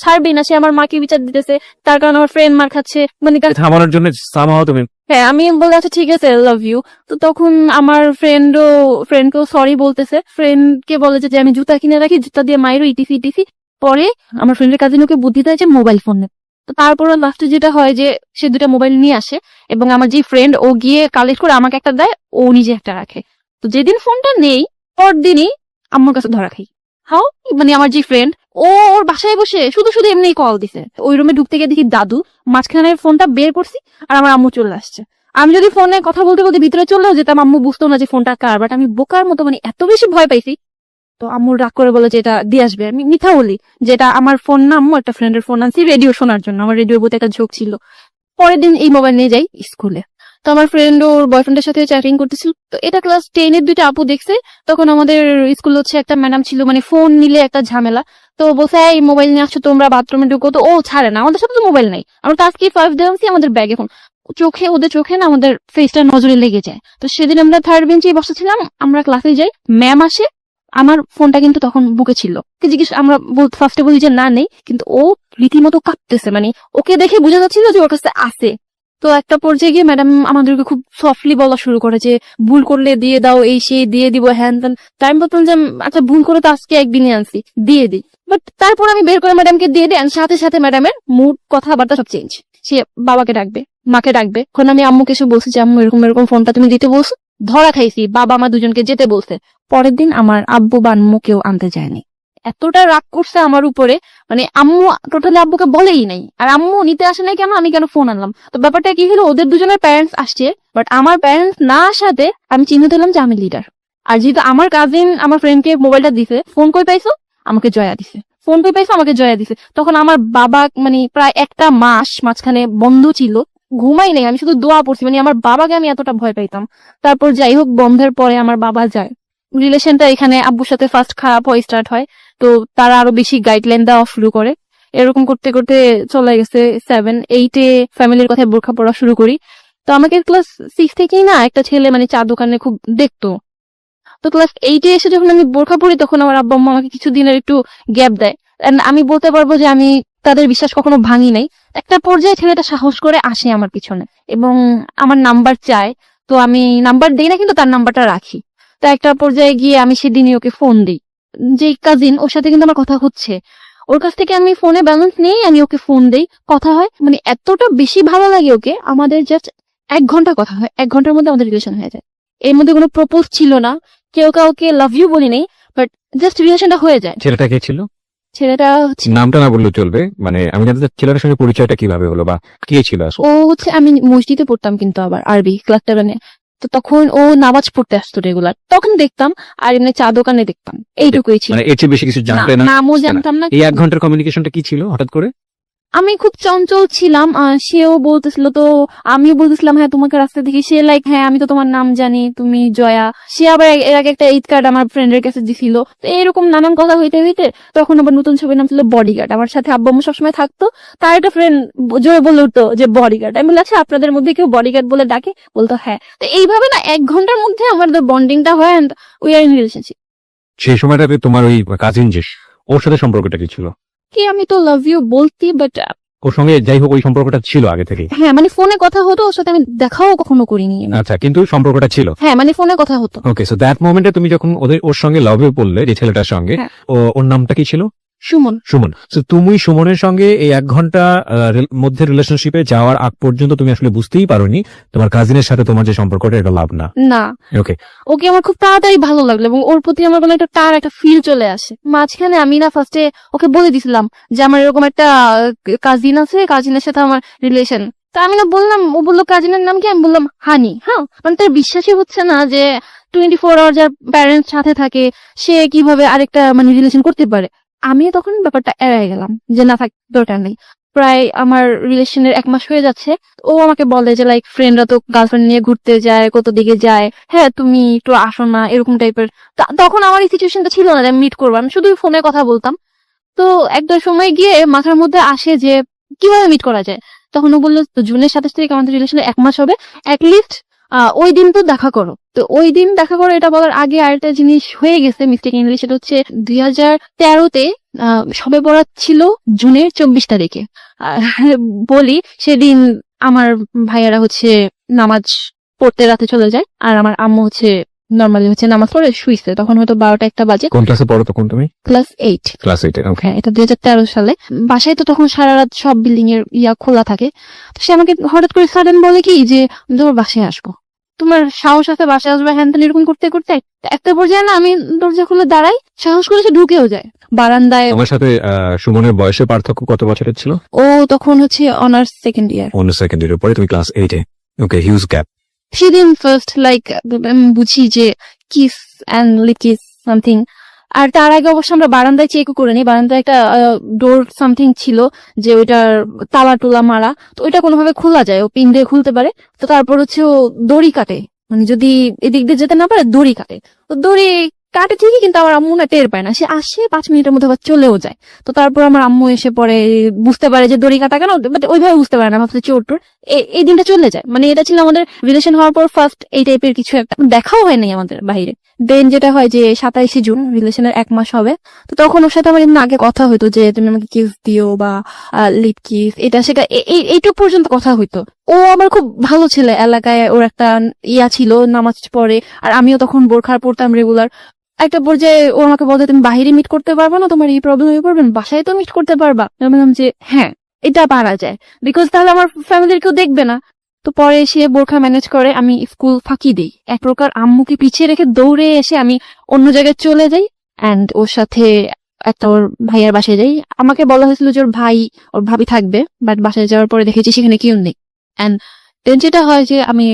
ছাড়বেই না, সে আমার মাকে বিচার দিতেছে, তার কারণে আমার ফ্রেন্ড মার খাচ্ছে, মানে
থামানোর জন্য সামহাও তুমি
হ্যাঁ আমি বলে আচ্ছা ঠিক আছে লাভ ইউ। তো তখন আমার ফ্রেন্ডকেও সরি বলতেছে, ফ্রেন্ডকে বলে যে আমি জুতা কিনে রাখি, জুতা দিয়ে মাইরো ইটিসি ইটিসি। পরে আমার ফ্রেন্ডের কাজিন ওকে বুদ্ধি দেয় যে মোবাইল ফোন নেই। তো তারপরে লাস্টে যেটা হয় যে সে 2টা মোবাইল নিয়ে আসে এবং আমার যে ফ্রেন্ড ও গিয়ে কালেক্ট করে আমাকে একটা দেয়, ও নিজে একটা রাখে। তো যেদিন ফোনটা নেই পরদিনই আম্মুর কাছে ধরা খাই। হাও, মানে আমার যে ফ্রেন্ড ও ওর বাসায় বসে শুধু শুধু এমনি কল দিছে। ওই রুমে ঢুকতে গিয়ে দেখি দাদু, মাঝখানে ফোনটা বের করছি আর আমার আম্মু চলে আসছে। আমি যদি ফোনে কথা বলতে বলতে ভিতরে চলেও যেতাম, আম্মু বুঝতো না যে ফোনটা কার, বাট আমি বোকার মতো মানে এত বেশি ভয় পাইছি। তো আম্মুর রাগ করে বলে যে এটা দিয়ে আসবে। আমি মিথ্যা বলি যে এটা আমার ফোন না, আম্মু একটা ফ্রেন্ডের ফোন আনছি রেডিও শোনার জন্য, আমার রেডিওর প্রতি একটা ঝোঁক ছিল। পরের দিন এই মোবাইল নিয়ে যাই স্কুলে। তো আমার ফ্রেন্ড ওর বয়ফ্রেন্ডের সাথে চ্যাটিং করতেছিল। তো এটা ক্লাস 10 এর 2টা আপু দেখছে। তখন আমাদের স্কুল হচ্ছে একটা ম্যাডাম ছিল, মানে ফোন নিলে একটা ঝামেলা। তো বলছে এই মোবাইল নিয়ে আসছো তোমরা, বাথরুমে ঢুকো। তো ও ছাড়ে না, আমাদের সাথে তো মোবাইল নাই। আমরা তো আজকে 5 দিয়ে আনছি আমাদের ব্যাগে ফোন। ওদের চোখে না আমাদের ফেসটা নজরে লেগে যায়। তো সেদিন আমরা 3rd বেঞ্চে বসেছিলাম, আমরা ক্লাসে যাই, ম্যাম আসে, আমার ফোনটা কিন্তু তখন বুকে ছিল। জিজ্ঞেস আমরা ফার্স্টে বলি যে না নেই, কিন্তু ও রীতিমতো কাঁপতেছে, মানে ওকে দেখে বোঝা যাচ্ছিল যে ওর কাছে আছে। তো একটা পর্যায়ে গিয়ে ম্যাডাম আমাদেরকে খুব সফটলি বলা শুরু করে যে ভুল করলে দিয়ে দাও, এই সেই দিয়ে দিব হ্যান ত্যান। টাইম বলতাম যে আচ্ছা ভুল করে তো আজকে একদিনই আনছি, দিয়ে দিই। বাট তারপর আমি বের করে ম্যাডামকে দিয়ে দিই, সাথে সাথে ম্যাডামের মুড কথাবার্তা সব চেঞ্জ। সে বাবাকে ডাকবে, মাকে ডাকবে। এখন আমি আম্মুকে এসে বলছি যে আম্মু এরকম এরকম ফোনটা তুমি দিতে বলছো, ধরা খাইছি, বাবা মা দুজনকে যেতে বলছে। পরের দিন আমার আব্বু বা আম্মু কেউ আনতে যায়নি। এতটা রাগ করছে আমার উপরে, মানে আম্মু টোটালি আব্বুকে বলেই নাই, আর আম্মু নিতে আসে নাই কেন, আমি কেন ফোন আনলাম। তো ব্যাপারটা কি হলো, ওদের দুজনের প্যারেন্টস আসছে, বাট আমার প্যারেন্টস না আসাতে আমি চিহ্ন দিলাম যে আমি লিডার। আর যেহেতু আমার কাজিন আমার ফ্রেন্ডকে মোবাইলটা দিছে, ফোন কই পাইছো, আমাকে জয়া দিছে। ফোন কই পাইছো, আমাকে জয়া দিছে। তখন আমার বাবা মানে প্রায় একটা মাস মাঝখানে বন্ধ ছিল, ঘুমাই নাই, আমি শুধু দোয়া পড়ছি, মানে আমার বাবাকে আমি এতটা ভয় পাইতাম। তারপর যাই হোক বন্ধের পরে আমার বাবা যায়, রিলেশনটা এখানে আব্বুর সাথে ফার্স্ট খারাপ হয়ে স্টার্ট হয়। তো তারা আরো বেশি গাইডলাইন দেওয়া শুরু করে। এরকম করতে করতে চলে গেছে 7, 8-এ ফ্যামিলির কথায় বোরখা পড়া শুরু করি। তো আমাকে ক্লাস 6 থেকেই না একটা ছেলে মানে চা দোকানে খুব দেখতো। তো ক্লাস 8-এ এসে যখন আমি বোরখা পড়ি তখন আমার আব্বা আম্মা আমাকে কিছুদিনের একটু গ্যাপ দেয়। And আমি বলতে পারবো যে আমি তাদের বিশ্বাস কখনো ভাঙি নাই। একটা পর্যায়ে ছেলেটা সাহস করে আসে আমার পিছনে এবং আমার নাম্বার চায়। তো আমি নাম্বার দেই না, কিন্তু তার নাম্বারটা রাখি। তো একটা পর্যায়ে গিয়ে আমি সেদিনই ওকে ফোন দিই। যে কাজিন, ওর সাথে কিন্তু আমার কথা হচ্ছে, ওর কাছ থেকে আমি ফোনে ব্যালেন্স নেই, আমি ওকে ফোন দেই, কথা হয়। মানে এতটা বেশি ভালো লাগে ওকে, আমাদের জাস্ট 1 ঘন্টা কথা হয়, 1 ঘন্টার মধ্যে আমাদের রিলেশন হয়ে যায়। এর মধ্যে কোনো প্রপোজ ছিল না, কেউ কাউকে লাভ ইউ বলি নেই, বাট জাস্ট রিলেশনটা হয়ে যায়।
ছেলেটা কে ছিল?
ছেলেটা হচ্ছে,
নামটা না বললেও চলবে, মানে আমি জানতে চাই ছেলেটার সঙ্গে পরিচয়টা কিভাবে হলো বা কে ছিল আসলে?
ও হচ্ছে, আমি মসজিদে পড়তাম কিন্তু আবার আরবি ক্লাস 7-এ। তো তখন ও নামাজ পড়তে আসতো রেগুলার, তখন দেখতাম, আর এমনি চা দোকানে দেখতাম, এইটুকুই ছিল।
মানে এর চেয়ে বেশি কিছু জানতে না?
নামও জানতাম না।
এই 1 ঘন্টার কমিউনিকেশনটা কি ছিল হঠাৎ করে?
আমি খুব চঞ্চল ছিলাম, সেও বলতেছিল, তো আমিও বলতেছিলাম হ্যাঁ তোমাকে রাস্তা দেখি। সে লাইক হ্যাঁ আমি তো তোমার নাম জানি, তুমি জয়া। সে আবার এর আগে একটা 8 কার্ড আমার ফ্রেন্ডের কাছে দিছিল। তো এরকম নানান কথা হইতে হইতে তখন আবার নতুন ছবির নাম ছিল বডিগার্ড। আমার সাথে আব্বু আম্মু সবসময় থাকতো, তার একটা ফ্রেন্ড জোরে বলে উঠতো যে বডিগার্ড। আমি বলছি আচ্ছা আপনাদের মধ্যে কেউ বডিগার্ড বলে ডাকে? বলতো হ্যাঁ। তো এইভাবে না 1 ঘন্টার মধ্যে আমাদের বন্ডিংটা হয়, and we are in relationship.
সেই সময়টাতে তোমার ওই কাজিন যে, ওর সাথে সম্পর্কটা কি ছিল?
কি আমি তো লাভ ইউ বলতি, বাট
ওর সঙ্গে যাই হোক ওই সম্পর্কটা ছিল আগে থেকে?
হ্যাঁ মানে ফোনে কথা হতো, ওর সাথে আমি দেখাও কখনো করিনি।
আচ্ছা, কিন্তু সম্পর্কটা ছিল?
হ্যাঁ মানে ফোনে কথা হতো।
ওকে, সো দ্যাট মোমেন্টে তুমি যখন ওর সঙ্গে লাভে পড়লে, যে ছেলেটার সঙ্গে,
হ্যাঁ।
ওর নামটা কি ছিল?
সুমন।
সুমন। সো তুমি সুমনের সঙ্গে এই 1 ঘন্টা মধ্যে রিলেশনশিপে যাওয়ার আগ পর্যন্ত তুমি আসলে বুঝতেই পারোনি তোমার কাজিনের সাথে তোমার যে সম্পর্কটা, এটা লাভ না?
না।
ওকে।
ওকে আমার খুব তাড়াতাড়ি ভালো লাগলো এবং ওর প্রতি আমার কোনো একটা ফিল চলে আসে। মাঝখানে আমি না ফার্স্টে ওকে বলে দিছিলাম যে আমার এরকম একটা কাজিন আছে, কাজিনের সাথে আমার রিলেশন। তা আমি না বললাম, ও বললো কাজিনের নাম কি? আমি বললাম হানি। হ্যাঁ, মানে তার বিশ্বাসই হচ্ছে না যে 24 আওয়ার যার প্যারেন্টস সাথে থাকে সে কিভাবে আরেকটা মানে রিলেশন করতে পারে। আমি তখন ব্যাপারটা এড়াই গেলাম যে না থাক, দরকার নেই। প্রায় আমার রিলেশনের 1 মাস হয়ে যাচ্ছে, ও আমাকে বলে যে লাইক ফ্রেন্ডরা তো গার্লফ্রেন্ড নিয়ে ঘুরতে যায়, কত দিকে যায়, হ্যাঁ তুমি একটু আসো না, এরকম টাইপের। তখন আমার এই সিচুয়েশনটা ছিল না যে আমি মিট করবো, আমি শুধু ফোনে কথা বলতাম। তো একটা সময় গিয়ে মাথার মধ্যে আসে যে কিভাবে মিট করা যায়। তখন ও বললো তো জুনের 27 তারিখ আমাদের রিলেশনে 1 মাস হবে, অ্যাটলিস্ট ওই দিন তো দেখা করো। তো ওই দিন দেখা করো এটা বলার আগে আরেকটা জিনিস হয়ে গেছে মিস্টেকলি, সেটা হচ্ছে 2013-তে শবে বরাত ছিল জুনের 24 তারিখে। বলি সেদিন আমার ভাইয়ারা হচ্ছে নামাজ পড়তে রাতে চলে যায়, আর আমার আম্মু হচ্ছে নর্মালি হচ্ছে নামাজ পড়ে শুইছে। তখন হয়তো 12টা-1টা বাজে।
কোন ক্লাসে পড়ো তখন তুমি?
ক্লাস 8।
ক্লাস 8 এ।
হ্যাঁ, এটা 2013 সালে। বাসায় তো তখন সারা রাত সব বিল্ডিং এর খোলা থাকে। তো সে আমাকে হঠাৎ করে সাডেন বলে কি যে তোমার বাসায় আসবো, তোমার সাহস আছে বাসায় আসবে, হ্যান ত্যান এরকম করতে করতে একটা পর্যায়ে না আমি দরজা খুলে দাঁড়াই, সাহস করে সে ঢুকেও যায় বারান্দায়।
আমার সাথে সুমনের বয়সের পার্থক্য কত বছরের ছিল?
ও তখন হচ্ছে অনার্স সেকেন্ড ইয়ার।
অন্য সেকেন্ড ইয়ারের পরে তুমি ক্লাস 8 এ। Okay, huge gap.
সেদিন ফার্স্ট লাইক বুঝি যে kiss and lip kiss something. আর তার আগে অবশ্য আমরা বারান্দায় চেকও করে নিই, বারান্দায় একটা ডোর সামথিং ছিল যে ওইটার তালা টুলা মারা, তো ওইটা কোনোভাবে খোলা যায়, ও পিন দিয়ে খুলতে পারে। তো তারপর হচ্ছে ও দড়ি কাটে, মানে যদি এদিক দিয়ে যেতে না পারে দড়ি কাটে। তো দড়ি কাটে ঠিকই, কিন্তু আমার আম্মু না টের পায় না, সে আসে 5 মিনিটের মধ্যে আবার চলেও যায়। তো তারপর আমার আম্মু এসে পরে বুঝতে পারে যে দড়ি কাটা কেন, বাট ওইভাবে বুঝতে পারে না, ভাবছে চোর টোর। এই দিনটা চলে যায়, মানে এটা ছিল আমাদের রিলেশন হওয়ার পর ফার্স্ট এই টাইপের কিছু একটা। দেখাও হয় নাই আমাদের বাইরে। দেন যেটা হয় যে 27 জুন রিলেশনের 1 মাস হবে। তো তখন ওর সাথে আমার এমনি আগে কথা হইতো যে তুমি আমাকে কিস দিও বা লিপ কিস, এটা সেটা এইটুক পর্যন্ত কথা হইতো। ও আমার খুব ভালো ছেলে, এলাকায় ওর একটা ছিল, নামাজ পড়ে, আর আমিও তখন বোরখা পড়তাম রেগুলার। একটা পর্যায়ে ও আমাকে বলতে তুমি বাহিরে মিট করতে পারবা না, তোমার এই প্রবলেম হয়ে পড়বেন, বাসায় তো মিট করতে পারবা। আমি বললাম যে হ্যাঁ এটা পারা যায়, বিকজ তাহলে আমার ফ্যামিলির কেউ দেখবে না। তো পরে সে বোরখা ম্যানেজ করে, আমি স্কুল ফাঁকি দিই, এক প্রকার আম্মুকে পিছিয়ে রেখে দৌড়ে এসে আমি অন্য জায়গায় চলে যাই অ্যান্ড ওর সাথে একটা ওর ভাইয়ার বাসায় যাই। আমাকে বলা হয়েছিল যে ওর ভাই ওর ভাবি থাকবে, বাট বাসায় যাওয়ার পরে দেখেছি সেখানে কেউ নেই। অ্যান্ড দেন যেটা হয় যে আমি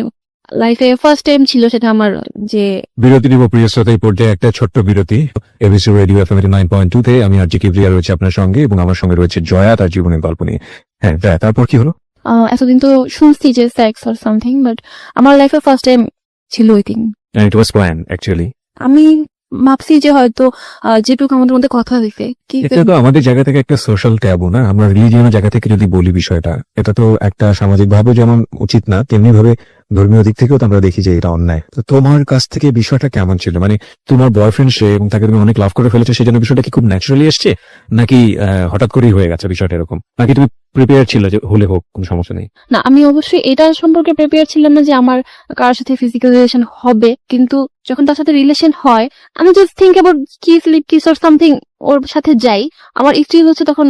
লাইফে ফার্স্ট টাইম ছিল সেটা আমার যে
বিরতি নিব প্রিয় শ্রোতা, এই পর্যায়ে একটা ছোট্ট বিরতি। এবিসি রেডিও এফএম 89.2 তে আমি আর জি কিবরিয়া রয়েছে আপনার সঙ্গে, এবং আমার সঙ্গে রয়েছে জয়া, তার জীবনের গল্প নিয়ে। হ্যাঁ জয়া, তারপর কি হলো?
এতদিন তো শুনছি যে সেক্স অর সামথিং, বাট আমার লাইফে ফার্স্ট টাইম ছিল ওই দিন।
ইট ওয়াজ প্ল্যান অ্যাকচুয়ালি।
আমি ভাবছি যে হয়তো যেটুকু আমাদের মধ্যে কথা হইছে কি
এটা তো আমাদের জায়গা থেকে একটা সোশ্যাল ট্যাবু না, আমরা রিলিজিয়নের জায়গা থেকে যদি বলি বিষয়টা, এটা তো একটা সামাজিক ভাবে যেমন উচিত না, তেমনি ভাবে ধর্মীয় দিক থেকেও তো আমরা দেখি যে এটা অন্যায়। তো তোমার কাছ থেকে বিষয়টা কেমন ছিল? মানে তোমার বয়ফ্রেন্ড সে, এবং তাকে তুমি অনেক লাভ করে ফেলেছো, সেই জন্য বিষয়টা কি খুব ন্যাচারালি এসছে, নাকি হঠাৎ করেই হয়ে গেছে বিষয়টা এরকম, নাকি তুমি প্রিপেয়ার ছিল যে হলে হোক কোনো সমস্যা নেই?
না, আমি অবশ্যই এটা সম্পর্কে প্রিপেয়ার ছিলাম না যে আমার কারোর সাথে ফিজিক্যাল রিলেশন হবে, কিন্তু যখন তার সাথে রিলেশন হয় আমি just think about kiss lip kiss or something, ওর সাথে যাই, আমার স্ত্রী হচ্ছে তখন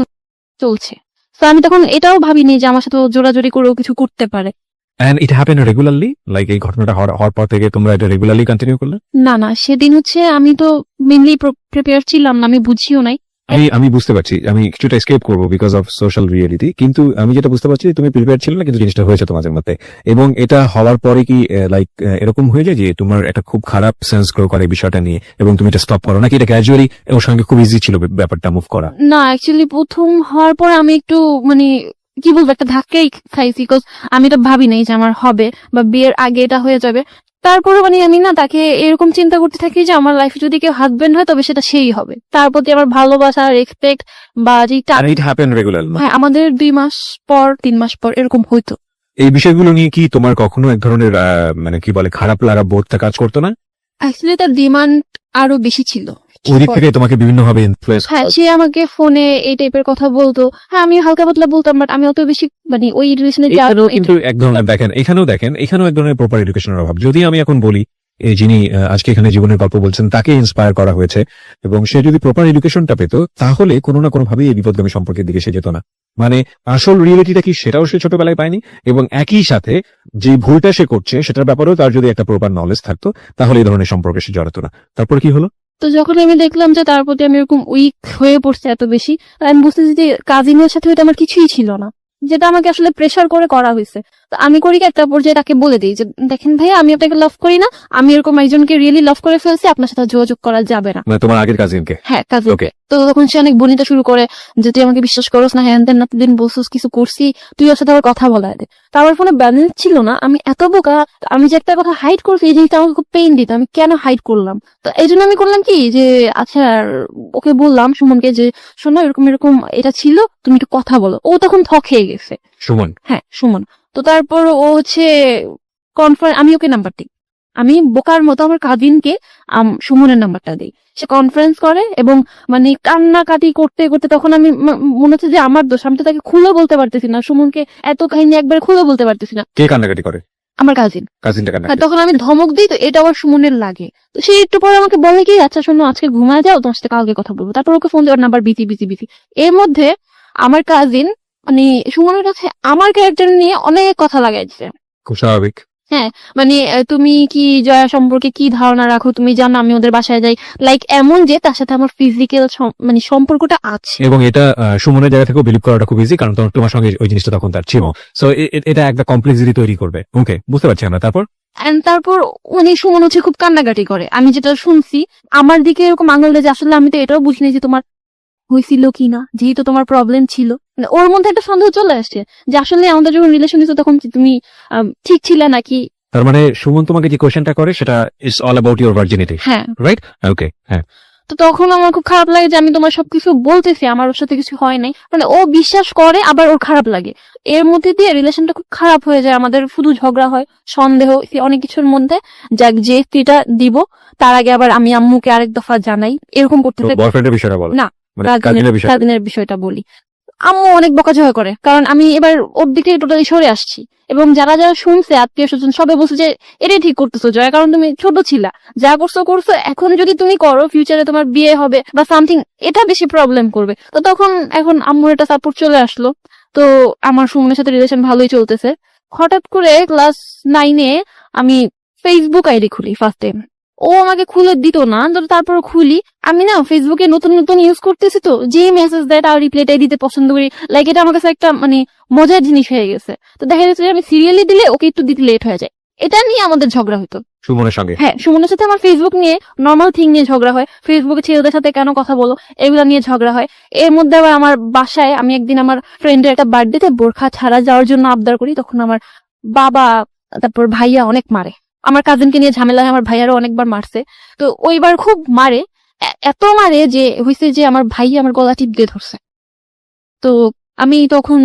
চলছে। তো আমি তখন এটাও ভাবিনি যে আমার সাথে ও জোরাজোরি করেও কিছু করতে পারে।
And it happen regularly, like এই ঘটনাটা হওয়ার পর থেকে তোমরা এটা রেগুলারলি কন্টিনিউ করলে?
না, সেদিন হচ্ছে আমি তো মেনলি প্রিপেয়ার ছিলাম না, আমি বুঝিও নাই।
আমি বুঝতে পারছি, আমি কিছুটা এসকেপ করবো বিকজ অফ সোশ্যাল রিয়েলিটি, কিন্তু আমি যেটা বুঝতে পারছি তুমি প্রিপেয়ার ছিল না, কিন্তু জিনিসটা হয়েছে তোমাদের মধ্যে। এবং এটা হওয়ার পরে কি লাইক এরকম হয়ে যায় যে তোমার একটা খুব খারাপ সেন্স গ্রো করে বিষয়টা নিয়ে, এবং তুমি এটা স্টপ করো, নাকি এটা গ্র্যাজুয়ালি ওর সঙ্গে খুব ইজি ছিল ব্যাপারটা মুভ করা?
না, অ্যাকচুয়ালি প্রথম হওয়ার পর আমি একটু মানে কি বলবো, একটা ধাক্কাই খাইছি, বিকজ আমি এটা ভাবি নাই যে আমার হবে বা বিয়ের আগে এটা হয়ে যাবে। তারপরে মানে আমি না তাকে এরকম চিন্তা করতে থাকি যে আমার লাইফে যদি কেউ হাজবেন্ড হয় তবে সেটা সেই হবে, তার প্রতি আমার ভালোবাসা রেসপেক্ট বা যেটা।
It happen regular?
হ্যাঁ, আমাদের 2 মাস পর 3 মাস পর এরকম হইতো।
এই বিষয়গুলো নিয়ে কি তোমার কখনো এক ধরনের মানে কি বলে খারাপ লাগা বোধটা কাজ করতো না?
অ্যাকচুয়ালি তার ডিমান্ড আরো বেশি ছিল।
ওই দিক থেকে তোমাকে বিভিন্ন ভাবে ইনফ্লুয়েন্স?
হ্যাঁ, সে আমাকে ফোনে এই টাইপের কথা বলতো, হ্যাঁ আমি হালকা পাতলা বলতাম, বাট আমি অত বেশি মানে ওই রিলেশনে
কিন্তু এক ধরনের এখানেও এক ধরনের প্রপার এডুকেশনের অভাব। যদি আমি এখন বলি এই যিনি আজকে এখানে জীবনের গল্প বলছেন তাকে ইন্সপায়ার করা হয়েছে, এবং সে যদি প্রপার এডুকেশনটা পেত তাহলে কোনো না কোনো ভাবে এই বিপদগামী সম্পর্কের দিকে সে যেত না। মানে আসল রিয়েলিটিটা কি সেটাও সে ছোটবেলায় পায়নি, এবং একই সাথে যে ভুলটা সে করছে সেটার ব্যাপারেও তার যদি একটা প্রপার নলেজ থাকতো তাহলে এই ধরনের সম্পর্কে সে জড়াতো না। তারপর কি হলো?
তো যখন আমি দেখলাম যে তার প্রতি আমি এরকম উইক হয়ে পড়ছে এত বেশি, আমি বুঝতেছি যে কাজিনের সাথে ওইটা আমার কিছুই ছিল না, যেটা আমাকে আসলে প্রেশার করে করা হয়েছে। তো আমি করি কি, একটা পর্যায়ে তাকে বলে দিই যে দেখেন ভাইয়া, আমি আপনাকে লাভ করি না, আমি এরকম একজনকে রিয়েলি লাভ করে ফেলছি, আপনার সাথে যোগাযোগ করা যাবে না।
মানে তোমার আগের কাজিনকে?
হ্যাঁ, কাজে।
ওকে।
তো তখন সে অনেক বনিতা শুরু করে যে তুই আমাকে বিশ্বাস করস না, হ্যান তেন, দিন বলছিস কিছু করছি, তুই ওর সাথে আবার কথা বলায় দে। তো আমার ফোনে ব্যালেন্স ছিল না, আমি এত বোকা, আমি যে একটা কথা হাইড করছি এই জিনিসটা আমাকে খুব পেইন দিত, আমি কেন হাইড করলাম। তো এই জন্য আমি করলাম কি যে আচ্ছা, ওকে বললাম সুমনকে যে শোনো এরকম এরকম এটা ছিল, তুমি একটু কথা বলো। ও তখন থ খেয়ে গেছে।
সুমন?
হ্যাঁ, সুমন। তো তারপর ও হচ্ছে আমি ওকে নাম্বার দিই, আমি বোকার মতো আমার কাজিনকে সুমনের নাম্বারটা দিই। সে কনফারেন্স করে এবং মানে কান্নাকাটি করতে করতে, তখন আমি মনে হচ্ছে যে আমার দোষ, আমি তো তাকে খুলে বলতে পারতেছি না, সুমনকে এত কাহিনী একবার খুলে বলতে পারতেছি না।
কে কান্নাকাটি করে?
আমার কাজিন।
কাজিনটা
হ্যাঁ,
কান্নাকাটি?
তখন আমি ধমক দিই, তো এটা আবার সুমনের লাগে। তো সে একটু পরে আমাকে বলে কি আচ্ছা শোনো, আজকে ঘুমায় যাও, তোমার সাথে কালকে কথা বলবো। তারপর ওকে ফোন দেওয়ার নাম্বার বিজি বিজি বিজি। এর মধ্যে আমার কাজিন মানে সুমনের কাছে আমার ক্যারেক্টার নিয়ে অনেক কথা লাগাইছে।
খুব স্বাভাবিক।
হ্যাঁ, মানে তুমি কি জয়া সম্পর্কে কি ধারণা রাখো, তুমি জানো আমি ওদের বাসায় যাই, লাইক এমন যে তার সাথে আমার ফিজিক্যাল মানে সম্পর্কটা আছে।
এবং এটা সুমনের জায়গা থেকেও বিলিভ করাটা খুব ইজি, কারণ তোমার সঙ্গে ওই জিনিসটা তখন তার ছিল। সো এটা একটা কমপ্লেক্সিটি তৈরি করবে। ওকে, বুঝতে পারছি আমরা। তারপর
তারপর উনি সুমন হচ্ছে খুব কান্নাকাটি করে, আমি যেটা শুনছি আমার দিকে এরকম আঙুল দেয় যে আসলে আমি তো এটাও বুঝিনি যে তোমার হয়েছিল কিনা, যেহেতু তোমার প্রবলেম ছিল। মানে ওর মধ্যে একটা সন্দেহ চলে আসছে যে আসলে আমাদের যখন রিলেশন হয়েছে তখন কি তুমি ঠিক ছিলে নাকি।
তার মানে সুমন তোমাকে যে কোয়েশ্চেনটা করে সেটা is all about your virginity,
হ্যাঁ,
রাইট? ওকে, হ্যাঁ।
তো তখন আমার খুব খারাপ লাগে যে আমি তোমার সবকিছু বলতেছি, আমার ওর সাথে কিছু হয় নাই, মানে ও বিশ্বাস করে আবার ওর খারাপ লাগে। এর মধ্যে দিয়ে রিলেশনটা খুব খারাপ হয়ে যায়, আমাদের শুধু ঝগড়া হয়, সন্দেহ, অনেক কিছুর মধ্যে। যাক, যে স্ত্রীটা দিব তার আগে আবার আমি আম্মুকে আরেক দফা জানাই, এরকম করতে
তো বয়ফ্রেন্ডের বিষয়টা বলো।
না,
মানে কাজিনের বিষয়।
কাজিনের বিষয়টা বলি। আম্মু অনেক বকাঝকা করে, কারণ আমি এবার ওর দিক থেকে টোটালি সরে আসছি, এবং যারা যারা শুনছে আত্মীয় স্বজন সবাই বলছে যে এটাই ঠিক করতেছো জয়া, কারণ তুমি ছোট ছিলা, যা করছো করছো, এখন যদি তুমি করো ফিউচারে তোমার বিয়ে হবে বা সামথিং, এটা বেশি প্রবলেম করবে। তো তখন এখন আম্মুর একটা সাপোর্ট চলে আসলো। তো আমার সুমনের সাথে রিলেশন ভালোই চলতেছে। হঠাৎ করে ক্লাস 9-এ আমি ফেসবুক আইডি খুলি ফার্স্ট টাইম। ও আমাকে খুলে দিত না, তো তারপর খুলি। আমি না ফেসবুকে নতুন নতুন ইউজ করতেছি, তো যে মেসেজ দেয় তার রিপ্লাইটাই দিতে পছন্দ করি, লাইক এটা আমার কাছে একটা মানে মজার জিনিস হয়ে গেছে। তো দেখা যাচ্ছে যে আমি সিরিয়ালি দিলে ওকে একটু দিতে লেট হয়ে যায়, এটা নিয়ে আমাদের ঝগড়া হতো
সুমনের সঙ্গে?
হ্যাঁ, সুমনের সাথে আমার ফেসবুক নিয়ে নর্মাল থিং নিয়ে ঝগড়া হয়, ফেসবুকে ছেলেদের সাথে কেন কথা বলো এগুলা নিয়ে ঝগড়া হয়। এর মধ্যে আবার আমার বাসায় আমি একদিন আমার ফ্রেন্ডের একটা বার্থডেতে বোরখা ছাড়া যাওয়ার জন্য আবদার করি, তখন আমার বাবা তারপর ভাইয়া অনেক মারে। আমার কাজিনকে নিয়ে ঝামেলা হয়, আমার ভাইয়ারও অনেকবার মারছে। তো ওইবার খুব মারে, এত মারে যে হয়েছে যে আমার ভাইয়া আমার গলা টিপ দিয়ে ধরছে। তো আমি তখন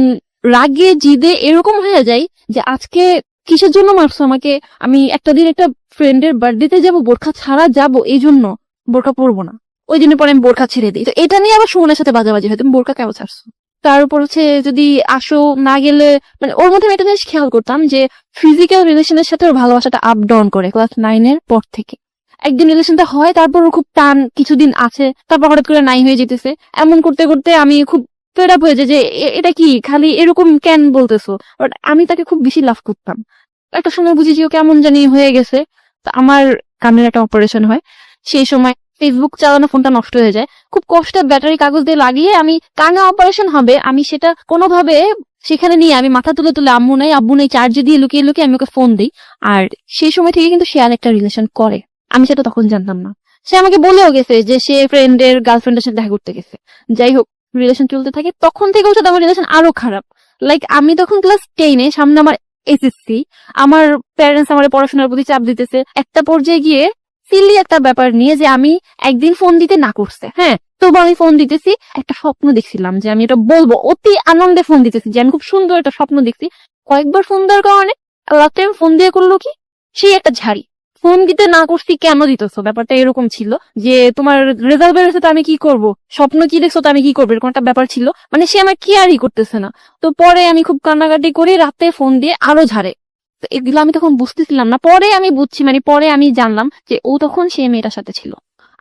রাগে জিদে এরকম হয়ে যাই যে আজকে কিসের জন্য মারছো আমাকে, আমি একটা দিন একটা ফ্রেন্ডের বার্থডেতে যাবো, বোরখা ছাড়া যাবো, এই জন্য বোরখা পরবো না। ওই দিনের পরে আমি বোরখা ছেড়ে দিই। তো এটা নিয়ে আবার সুমনের সাথে বাজাবাজি হয়, তুমি বোরখা কেন ছাড়ছো। তার উপর হচ্ছে যদি আসো না গেলে, মানে ওর মধ্যে আমি একটা জিনিস খেয়াল করতাম যে ফিজিক্যাল রিলেশনের সাথে ওর ভালোবাসাটা আপ ডাউন করে ক্লাস 9-এর পর থেকে। একদিন রিলেশনটা হয়, তারপর ওর খুব টান কিছুদিন আছে, তারপর হঠাৎ করে নাই হয়ে যেতেছে। এমন করতে করতে আমি খুব ফেড আপ হয়ে যায় যে এটা কি খালি এরকম কেন বলতেছো। বাট আমি তাকে খুব বেশি লাভ করতাম। একটা সময় বুঝি যে ও কেমন জানি হয়ে গেছে। তো আমার কানের একটা অপারেশন হয়, সেই সময় ফেসবুক চালানো ফোনটা নষ্ট হয়ে যায়। খুব কষ্টে ব্যাটারি কাগজ দিয়ে লাগিয়ে আমি, কানে অপারেশন হবে, আমি সেটা কোনোভাবে সেখানে নিয়ে আমি মাথা তুলে তুলে আম্মু নাই আব্বু নাই চার্জে দিয়ে লুকিয়ে লুকিয়ে আমি ওকে ফোন দিই। আর সেই সময় থেকে কিন্তু সে আর একটা রিলেশন করে, আমি সেটা তখন জানতাম না। সে আমাকে বলেও গেছে যে সে ফ্রেন্ডের গার্লফ্রেন্ডের সাথে দেখা করতে গেছে। যাই হোক, রিলেশন চলতে থাকে, তখন থেকে ওর সাথে আমার রিলেশন আরো খারাপ। লাইক আমি তখন ক্লাস 10-এ, সামনে আমার এসএসসি, আমার প্যারেন্টস আমার পড়াশোনার প্রতি চাপ দিতেছে। একটা পর্যায়ে গিয়ে সিলি একটা ব্যাপার নিয়ে যে আমি একদিন ফোন দিতে না করছে, হ্যাঁ, তবু আমি ফোন দিতেছি। একটা স্বপ্ন দেখছিলাম যে আমি এটা বলবো, অতি আনন্দে ফোন দিতেছি যে আমি খুব সুন্দর একটা স্বপ্ন দেখছি। কয়েকবার ফোন দেওয়ার কারণে লাস্ট টাইম ফোন দিয়ে করলো কি, সেই একটা ঝাড়ি। ফোন দিতে না করছি কেন দিতেছো, ব্যাপারটা এরকম ছিল যে তোমার রেজাল্ট বেরোছে তো আমি কি করব, স্বপ্ন কি দেখছো তো আমি কি করবো, এরকম একটা ব্যাপার ছিল। মানে সে আমার কেয়ারই করতেছে না। তো পরে আমি খুব কান্নাকাটি করি, রাতে ফোন দিয়ে আরো ঝাড়ে। তো এগুলো আমি তখন বুঝতেছিলাম না, পরে আমি বুঝছি, মানে পরে আমি জানলাম যে ও তখন সে মেয়েটার সাথে ছিল।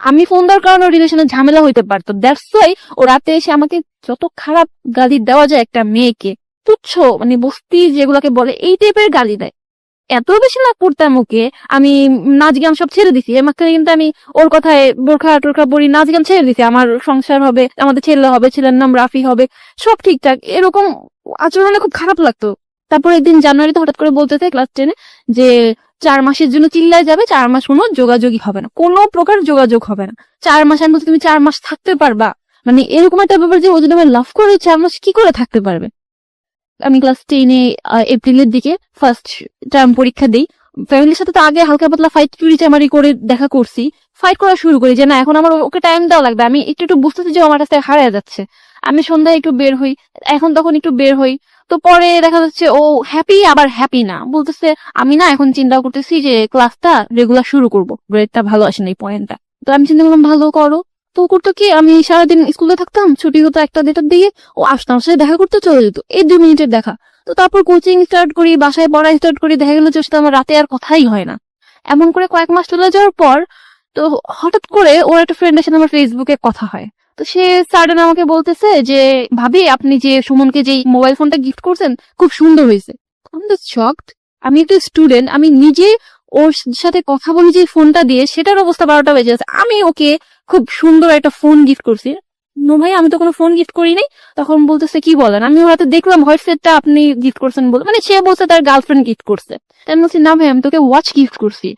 আমি ফোন দেওয়ার কারণে রিলেশনের ঝামেলা হইতে পারতো, দ্যাটস ওয়াই ও রাতে এসে আমাকে যত খারাপ গালি দেওয়া যায় একটা মেয়েকে, তুচ্ছ মানে বস্তি যেগুলাকে বলে, এই টাইপের গালি দেয়। এত বেশি লাভ করতাম ওকে, আমি নাচ গান সব ছেড়ে দিছি। এর মাঝখানে কিন্তু আমি ওর কথায় বোরখা টোরখা পরি, নাচ গান ছেড়ে দিছি। আমার সংসার হবে, আমাদের ছেলে হবে, ছেলের নাম রাফি হবে, সব ঠিকঠাক। এরকম আচরণে খুব খারাপ লাগতো। তারপর একদিন জানুয়ারিতে হঠাৎ করে বলতেছে ক্লাস 10-এ যে 4 মাসের জন্য চিল্লায় যাবে, 4 মাস কোনো যোগাযোগই হবে না, কোনো প্রকার যোগাযোগ হবে না 4 মাস। আমি বলছি তুমি 4 মাস থাকতে পারবা? মানে এরকম একটা ব্যাপার যে ও যদি আমার লাভ করে 4 মাস কি করে থাকতে পারবে? আমি ক্লাস 10-এ এপ্রিলের দিকে ফার্স্ট টার্ম পরীক্ষা দিই। ফ্যামিলির সাথে তো আগে হালকা পাতলা ফাইট চুরি করে দেখা করছি, ফাইট করা শুরু করি যে না এখন আমার ওকে টাইম দেওয়া লাগবে। আমি একটু একটু বুঝতেছি যে ও আমার কাছে হারিয়ে যাচ্ছে। আমি সন্ধ্যায় একটু বের হই, এখন তখন একটু বের হই। তো পরে দেখা যাচ্ছে ও হ্যাপি আবার হ্যাপি না, বলতেছে আমি না এখন চিন্তা করতেছি যে ক্লাসটা রেগুলার শুরু করবো, গ্রেডটা ভালো আসে না এই পয়েন্টটা। তো আমি চিন্তা করলাম ভালো করো। তো করতো কি, আমি সারাদিন স্কুলে থাকতাম, ছুটি হতো 1টা-2টার দিকে, ও আসতো আমার সাথে দেখা করতে চলে যেত, এই 2 মিনিটের দেখা। তো তারপর কোচিং স্টার্ট করি, বাসায় পড়া স্টার্ট করি, দেখা গেলো যে ওর সাথে আমার রাতে আর কথাই হয় না। এমন করে কয়েক মাস চলে যাওয়ার পর তো হঠাৎ করে ওর একটা ফ্রেন্ডের সাথে আমার ফেসবুকে কথা হয়। তো সে সাডেন আমাকে বলতেছে যে ভাবি আপনি যে সুমনকে যে মোবাইল ফোনটা গিফট করছেন খুব সুন্দর হয়েছে। আমি তো শকড। আমি একটা স্টুডেন্ট, আমি নিজে ওর সাথে কথা বলি যে ফোনটা দিয়ে, সেটার অবস্থা 12টা বেজে আছে, আমি ওকে খুব সুন্দর একটা ফোন গিফট করছি। নো ভাই, আমি তো কোনো ফোন গিফট করি নাই। তখন বলতেছে কি বলেন? আমি ওর হাতে দেখলাম হোয়াইট সেটটা আপনি গিফট করছেন বলে, মানে সে বলছে তার গার্লফ্রেন্ড গিফট করছে। তাই আমি বলছি না ভাই, আমি তোকে ওয়াচ গিফট করছি।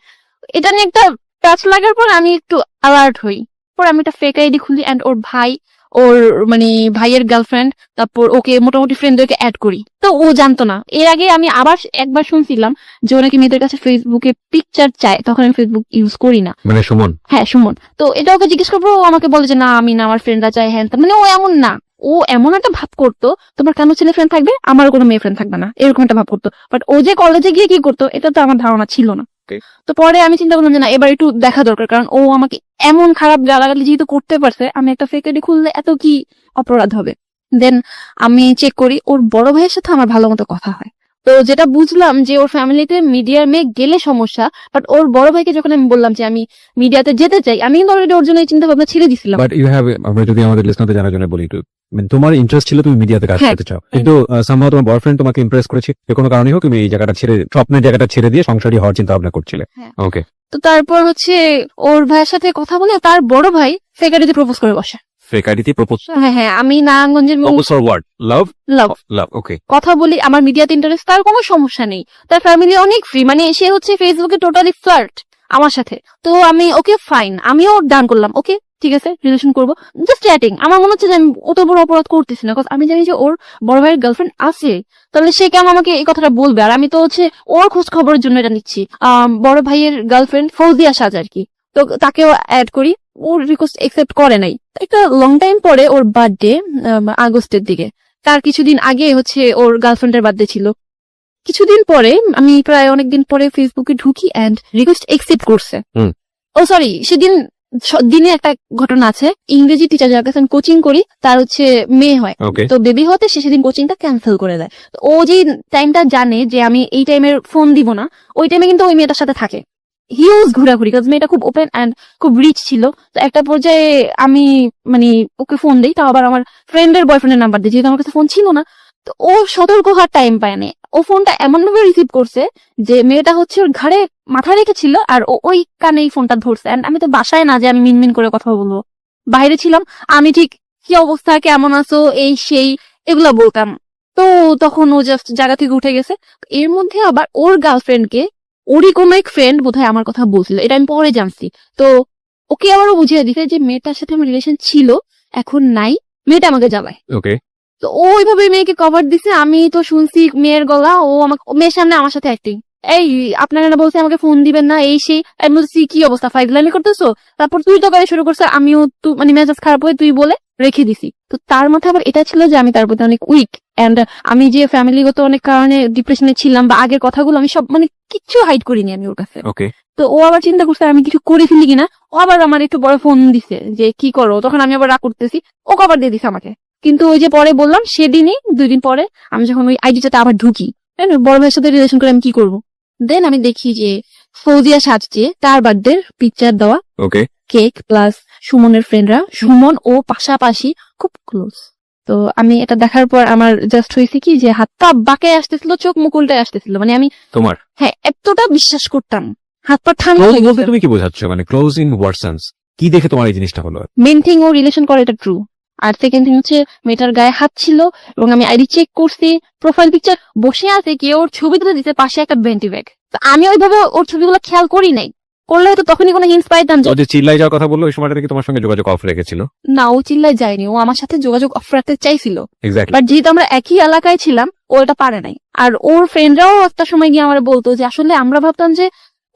এটা নিয়ে একটা টাচ লাগার পর আমি একটু অ্যালার্ট হই। পর আমি একটা ফেক আইডি খুলি এন্ড ওর ভাই, ওর মানে ভাইয়ের গার্লফ্রেন্ড, তারপর ওকে মোটামুটি ফ্রেন্ডদেরকে অ্যাড করি। তো ও জানতো না। এর আগে আমি আবার একবার শুনছিলাম যে ও নাকি মেয়েদের কাছে ফেসবুকে পিকচার চায়, তখন আমি ফেসবুক ইউজ করি না।
মানে সুমন?
হ্যাঁ সুমন। তো এটা ওকে জিজ্ঞেস করবো, ও আমাকে বলে যে না আমি না, আমার ফ্রেন্ডরা চায় হ্যান ত্যান। মানে ও এমন না, ও এমন একটা ভাব করতো তোমার কেন ছেলে ফ্রেন্ড থাকবে, আমারও কোনো মেয়ে ফ্রেন্ড থাকবে না, এরকম একটা ভাব করতো। বাট ও যে কলেজে গিয়ে কি করতো এটা তো আমার ধারণা ছিল না। তো পরে আমি চিন্তা করলাম যে না এবার একটু দেখা দরকার, কারণ ও আমাকে এমন খারাপ গালাগালি যেহেতু করতে পারছে, আমি একটা ফেক আইডি খুললে এত কি অপরাধ হবে। দেন আমি চেক করি, ওর বড় ভাইয়ের সাথে আমার ভালো মতো কথা হয়। তো যেটা বুঝলাম যে ওর ফ্যামিলিতে মিডিয়ার মেয়ে গেলে সমস্যা, বাট ওর বড় ভাইকে যখন আমি বললাম যে আমি মিডিয়াতে যেতে চাই, আমি কিন্তু অলরেডি ওর জন্য এই চিন্তা ভাবনা ছেড়ে দিছিলাম।
বাট ইউ হ্যাভ, আমরা যদি আমাদের লিসনারদের জানার জন্য বলি, একটু মানে তোমার ইন্টারেস্ট ছিল তুমি মিডিয়াতে কাজ
হ্যাঁ।
করতে চাও, কিন্তু সামহাও তোমার বয়ফ্রেন্ড তোমাকে ইমপ্রেস করেছে, যে কোনো কারণে হোক তুমি এই জায়গাটা ছেড়ে, স্বপ্নের জায়গাটা ছেড়ে দিয়ে সংসারী হওয়ার চিন্তা ভাবনা করছিলে।
হ্যাঁ।
ওকে।
তো তারপর হচ্ছে ওর ভাইয়ের সাথে কথা বলে তার বড় ভাই ফেক আইডিতে প্রপোজ করে বসে।
ফেক আইডিতে প্রপোজ?
হ্যাঁ হ্যাঁ, আমি নারায়ণগঞ্জের
প্রপোজ ফর হোয়াট? লাভ?
লাভ
লাভ, ওকে।
কথা বলি, আমার মিডিয়াতে ইন্টারেস্ট, তার কোনো সমস্যা নেই, তার ফ্যামিলি অনেক ফ্রি, মানে সে হচ্ছে ফেসবুকে টোটালি ফ্লার্ট আমার সাথে। তো আমি ওকে ফাইন, আমিও ডান করলাম, ওকে ঠিক আছে রিলেশন করবো, জাস্ট চ্যাটিং। আমার মনে হচ্ছে যে আমি অত বড় অপরাধ করতেছি না, আমি জানি যে ওর বড় ভাইয়ের গার্লফ্রেন্ড আছে, তাহলে সে কেন আমাকে এই কথাটা বলবে? আর আমি তো হচ্ছে ওর খোঁজ খবরের জন্য এটা নিচ্ছি। বড় ভাইয়ের গার্লফ্রেন্ড ফৌজিয়া সাজ আর কি, তো তাকেও অ্যাড করি, ওর রিকোয়েস্ট একসেপ্ট করে নাই। একটা লং টাইম পরে ওর বার্থডে আগস্টের দিকে, তার কিছুদিন আগে হচ্ছে ওর গার্লফ্রেন্ডের বার্থডে ছিল। কিছুদিন পরে আমি প্রায় অনেকদিন পরে ফেসবুকে ঢুকি এন্ড রিকোয়েস্ট একসেপ্ট করছে। ও সরি, সেদিন দিনে একটা ঘটনা আছে, ইংরেজি টিচার যার কাছে কোচিং করি তার হচ্ছে মেয়ে হয়, তো বেবি হতে সে সেদিন কোচিংটা ক্যান্সেল করে দেয়। তো ও যে টাইমটা জানে যে আমি এই টাইমের ফোন দিব না, ওই টাইমে কিন্তু ওই মেয়েটার সাথে থাকে, হিউজ ঘোরাঘুরি, কারণ মেয়েটা খুব ওপেন এন্ড খুব রিচ ছিল। তো একটা পর্যায়ে আমি মানে ওকে ফোন দিই, তাও আবার আমার ফ্রেন্ডের বয়ফ্রেন্ডের নাম্বার দিই, যেহেতু আমার কাছে ফোন ছিল না। তো ও সতর্ক হওয়ার টাইম পায় না, ও ফোনটা এমন ভাবে রিসিভ করছে যে মেয়েটা হচ্ছে ওর ঘাড়ে মাথা রেখেছিল আর ওই কানেই ফোনটা ধরছে। এন্ড আমি তো বাসায় না যে আমি মিনমিন করে কথা বলবো, বাইরে ছিলাম, আমি ঠিক কি অবস্থা, কেমন আছো, এই সেই এগুলা বলতাম। তো তখন ও জাস্ট জায়গা থেকে উঠে গেছে। এর মধ্যে আবার ওর গার্লফ্রেন্ডকে ওরই কোনো এক ফ্রেন্ড বোধহয় আমার কথা বলছিল, এটা আমি পরে জানছি। তো ওকে আবারও বুঝিয়ে দিতে যে মেয়েটার সাথে আমার রিলেশন ছিল, এখন নাই, মেয়েটা আমাকে জ্বালায়।
ওকে।
তো ও ওইভাবে মেয়েকে কভার দিছে, আমি তো শুনছি মেয়ের গলা, ও আমাকে মেয়ের সামনে আমার সাথে অ্যাক্টিং, এই আপনারা বলছে আমাকে ফোন দিবেন না, এই সেই। আমি বলছি কি অবস্থা, ফাইজলামি করতেছো? তারপর তুই তো গাড়ি শুরু করছে, আমিও তো মানে মেজাজ খারাপ হয়ে তুই বলে রেখে দিছি। তো তার মাথায় আবার এটা ছিল যে আমি তার প্রতি অনেক উইক, এন্ড আমি যে ফ্যামিলিগত অনেক কারণে ডিপ্রেশনে ছিলাম, বা আগের কথাগুলো আমি সব মানে কিচ্ছু হাইড করিনি আমি ওর কাছে।
ওকে।
তো ও আবার চিন্তা করছে আমি কিছু করে ফেলি কিনা, ও আবার আমার একটু বড় ফোন দিছে যে কি করো, তখন আমি আবার রাগ করতেছি, ও কভার দিয়ে দিছে আমাকে। কিন্তু ওই যে পরে বললাম সেদিনই 2 দিন পরে আমি যখন ওই আইডিটাতে আবার ঢুকি, বড় ভাইয়ের সাথে রিলেশন করে আমি কি করবো, দেন আমি দেখি যে ফৌজিয়া সাজছে, তার বার্থডে পিকচার দেওয়া,
ওকে,
কেক প্লাস সুমনের ফ্রেন্ডরা, সুমন ও পাশাপাশি খুব ক্লোজ। তো আমি এটা দেখার পর আমার জাস্ট হয়েছে কি যে হাত পা বাঁকে আসতেছিল, চোখ মুখ উল্টে আসতেছিল, মানে আমি
তোমার
হ্যাঁ এতটা বিশ্বাস করতাম, হাত পা ঠান্ডা
ক্লোজ
হয়ে
বলতে
গেছে।
তুমি কি বোঝাচ্ছ, মানে ক্লোজ ইন হোয়াট সেন্স, কি দেখে তোমার এই জিনিসটা হলো?
মেন থিং ও রিলেশন করে, এটা ট্রু। আর সেকেন্ড থিং হচ্ছে মেয়েটার গায়ে হাত ছিল এবং আমি আইডি চেক করছি, প্রোফাইল পিকচার বসে আছে কি ওর ছবি তুলে দিতে পাশে একটা বেন্টি ব্যাগ। আমি ওইভাবে ওর ছবিগুলো খেয়াল করি নাই, করলে হয়তো তখনই কোনো হিন্স পাইতাম যে
ও যে চিল্লাই যাওয়ার কথা বললো ওই সময়টা কি তোমার সঙ্গে যোগাযোগ অফ রেখেছিল?
না, ও চিল্লায় যায়নি, ও আমার সাথে যোগাযোগ অফ রাখতে চাইছিল,
এক্স্যাক্টলি।
বাট যেহেতু আমরা একই এলাকায় ছিলাম ও এটা পারে নাই। আর ওর ফ্রেন্ডরাও একটা সময় গিয়ে আমার বলতো যে আসলে আমরা ভাবতাম যে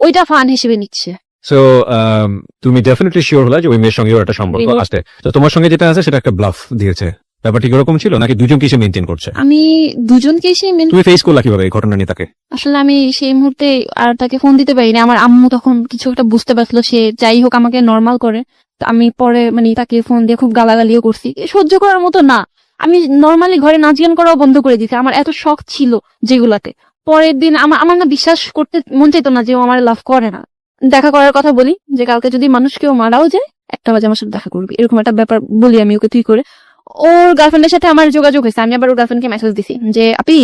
ওইটা ফান হিসেবে নিচ্ছে।
সো তুমি ডেফিনেটলি শিওর হলা যে ওই মেয়ের সঙ্গে ওর একটা সম্পর্ক
বিলকুল।
আছে, তো তোমার সঙ্গে যেটা আছে সেটা একটা ব্লাফ দিয়েছে, ব্যাপারটা কি এরকম ছিল নাকি দুজন কিসে মেনটেন করছে?
আমি দুজনকেই সেই
তুমি ফেস করলা কিভাবে এই ঘটনা নিয়ে তাকে?
আসলে আমি সেই মুহূর্তে আর তাকে ফোন দিতে পারিনি, আমার আম্মু তখন কিছু একটা বুঝতে পারছিল, সে যাই হোক আমাকে নর্মাল করে। তো আমি পরে মানে তাকে ফোন দিয়ে খুব গালাগালিও করছি, সহ্য করার মতো না। আমি নর্মালি ঘরে নাচ গান করাও বন্ধ করে দিয়েছি, আমার এত শখ ছিল যেগুলাতে। পরের দিন আমার না বিশ্বাস করতে মন চাইতো না যে ও আমার লাভ করে না। দেখা করার কথা বলি যে কালকে যদি মানুষ কেউ মারাও যায় 1টা বাজে আমার সাথে দেখা করবি, এরকম একটা ব্যাপার বলি আমি ওকে, তুই করে। ওর গার্লফ্রেন্ডের সাথে আমার যোগাযোগ হয়েছে, আমি আবার ওর গার্লফ্রেন্ডকে মেসেজ দিছি যে আপি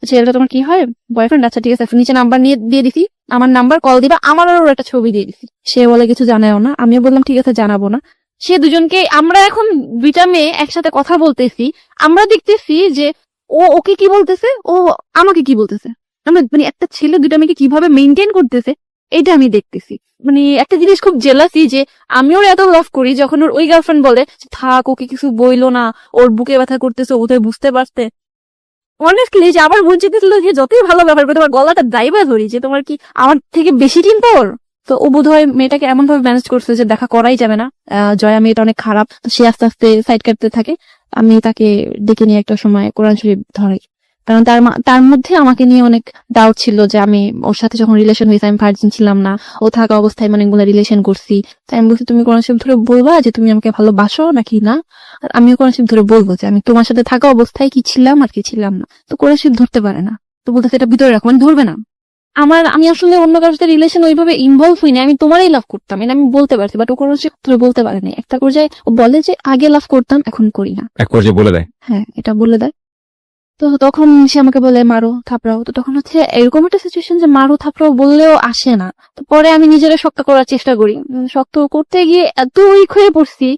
ছেলেটা তোমার কি হয়, বয়ফ্রেন্ড? আচ্ছা ঠিক আছে, নিচে নাম্বার নিয়ে দিয়ে দিছি, আমার নাম্বার কল দিবা, আমার ওর একটা ছবি দিয়ে দিছি। সে বলে কিছু জানাও না, আমিও বললাম ঠিক আছে জানাবো না। সে দুজনকে, আমরা এখন দুইটা মেয়ে একসাথে কথা বলতেছি, আমরা দেখতেছি যে ও ওকে কি বলতেছে, ও আমাকে কি বলতেছে, আমরা মানে একটা ছেলে দুইটা মেয়েকে কিভাবে মেনটেন করতেছে এটা আমি দেখতেছি। মানে একটা জিনিস খুব জেলাসি যে আমি ওর এত লাভ করি, যখন ওর ওই গার্লফ্রেন্ড বলে যে, থাক ওকে কিছু বইলো না, ওর বুকে ব্যথা করতেছে, ওদের বুঝতে পারতে। অনেস্টলি যে আমার মন চেয়েছিল যে যতই ভালো ব্যবহার করে তোমার গলাটা দাইবা ধরি, যে তোমার কি আমার থেকে বেশি চিন্তা ওর। তো ও বোধহয় মেয়েটাকে এমন ভাবে ম্যানেজ করছে যে দেখা করাই যাবে না। জয়া মেয়েটা অনেক খারাপ, তো সে আস্তে আস্তে সাইড কাটতে থাকে। আমি তাকে ডেকে নিয়ে একটা সময় কোরআন শরীফ ধরাই, কারণ তার মধ্যে আমাকে নিয়ে অনেক ডাউট ছিল যে আমি ওর সাথে যখন রিলেশন হয়েছে আমি ভার্জিন ছিলাম না, ও থাকা অবস্থায় মানে এগুলো রিলেশন করছি। তাই আমি বলছি তুমি কোরআন শরীফ ধরে বলবা যে তুমি আমাকে ভালোবাসো নাকি না, আর আমিও কোরআন শরীফ ধরে বলবো যে আমি তোমার সাথে থাকা অবস্থায় কি ছিলাম আর কি ছিলাম না। তো কোরআন শরীফ ধরতে পারে না, তো বলতেছে এটা ভিতরে রাখো, মানে ধরবে না। আমি আসলে অন্য কারোর সাথে রিলেশন ওইভাবে ইনভলভ হইনি, আমি তোমারই লাভ করতাম, এটা আমি বলতে পারছি, বাট ও কোরআন শরীফ ধরে বলতে পারেনি। একটা পর্যায়ে ও বলে যে আগে লাভ করতাম এখন করি না,
এক পর্যায়ে বলে দেয়।
হ্যাঁ এটা বলে দেয়। তো তখন সে আমাকে বলে মারো থাপড়াও, তো তখন হচ্ছে এরকম একটা সিচুয়েশন যে মারো থাপড়াও বললেও আসে না। তো পরে আমি নিজেরা শক্ত করার চেষ্টা করি, শক্ত করতে গিয়ে এত উইক হয়ে পড়ছি,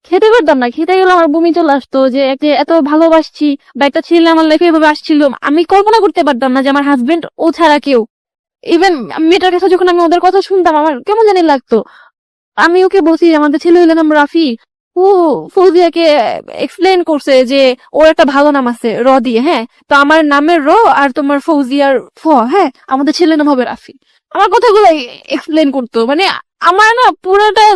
খেতে পারতাম না, খেতে গেলে আমার বমি চলে আসতো। যে এত ভালোবাসছি বা একটা ছেলে আমার লাইফে এভাবে আসছিল, আমি কল্পনা করতে পারতাম না যে আমার হাজবেন্ড ও ছাড়া কেউ। ইভেন মেয়েটার কাছে যখন আমি ওদের কথা শুনতাম আমার কেমন জানি লাগতো। আমি ওকে বলছি আমাদের ছেলে হইলেন নাম রাফি, ও ফৌজিয়াকে এক্সপ্লেন করছে যে ওর একটা ভালো নাম আছে র দিয়ে, হ্যাঁ তো আমার নামের র আর তোমার ফৌজিয়ার ফ, হ্যাঁ আমাদের ছেলে নাম হবে রাফি। আমার কথাগুলো এক্সপ্লেন করতো, মানে আমার না পুরোটা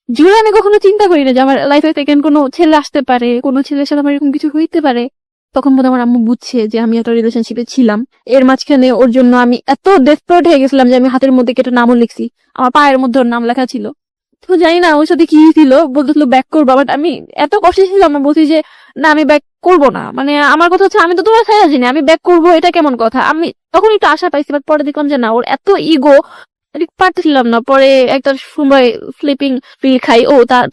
জুড়ে আমি কখনো চিন্তা করি না যে আমার লাইফে সেকেন্ড কোনো ছেলে আসতে পারে, কোনো ছেলের সাথে আমার এরকম কিছু হইতে পারে। তখন বোধ আমার আম্মু বুঝছে যে আমি একটা রিলেশনশিপে ছিলাম। এর মাঝখানে ওর জন্য আমি এত ডেসপারেট হয়ে গেছিলাম যে আমি হাতের মধ্যে কেটে নামও লিখছি, আমার পায়ের মধ্যে ওর নাম লেখা ছিল। তো জানি না ওর সাথে কি ছিল, বলতেছিল ব্যাক করবো, বাট আমি এত কষ্ট ছিলাম, আমি বলছি যে না আমি ব্যাক করবো না। মানে আমার কথা হচ্ছে আমি তো তোমার ছায়া জানি, আমি ব্যাক করবো এটা কেমন কথা। আমি তখন একটু আশা পাইছি, বাট পরে দেখলাম যে না, ওর এত ইগো, পারতেছিলাম না। পরে একটা সময় স্লিপিং পিল খাই,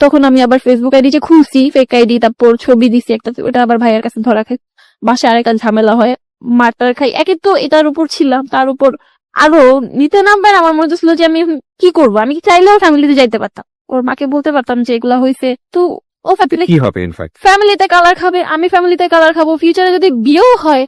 তখন আমি আবার ফেসবুক আইডি যে খুলছি ফেক আইডি, তারপর ছবি দিছি একটা, ওটা আবার ভাইয়ের কাছে ধরা খাই, বাসায় আরেকটা ঝামেলা হয়, মারটার খাই। একে তো এটার উপর ছিলাম, তার উপর আরো নিতে নামবার আমার মনে ছিল যে আমি কি করবো। আমি কি চাইলেও ফ্যামিলিতে যাইতে পারতাম, ওর মাকে বলতে পারতাম যে এগুলা হয়েছে, তো ও
কি হবে ইনফ্যাক্ট
ফ্যামিলিতে কালার খাবে, আমি ফ্যামিলিতে কালার খাবো, ফিউচারে যদি বিয়েও হয়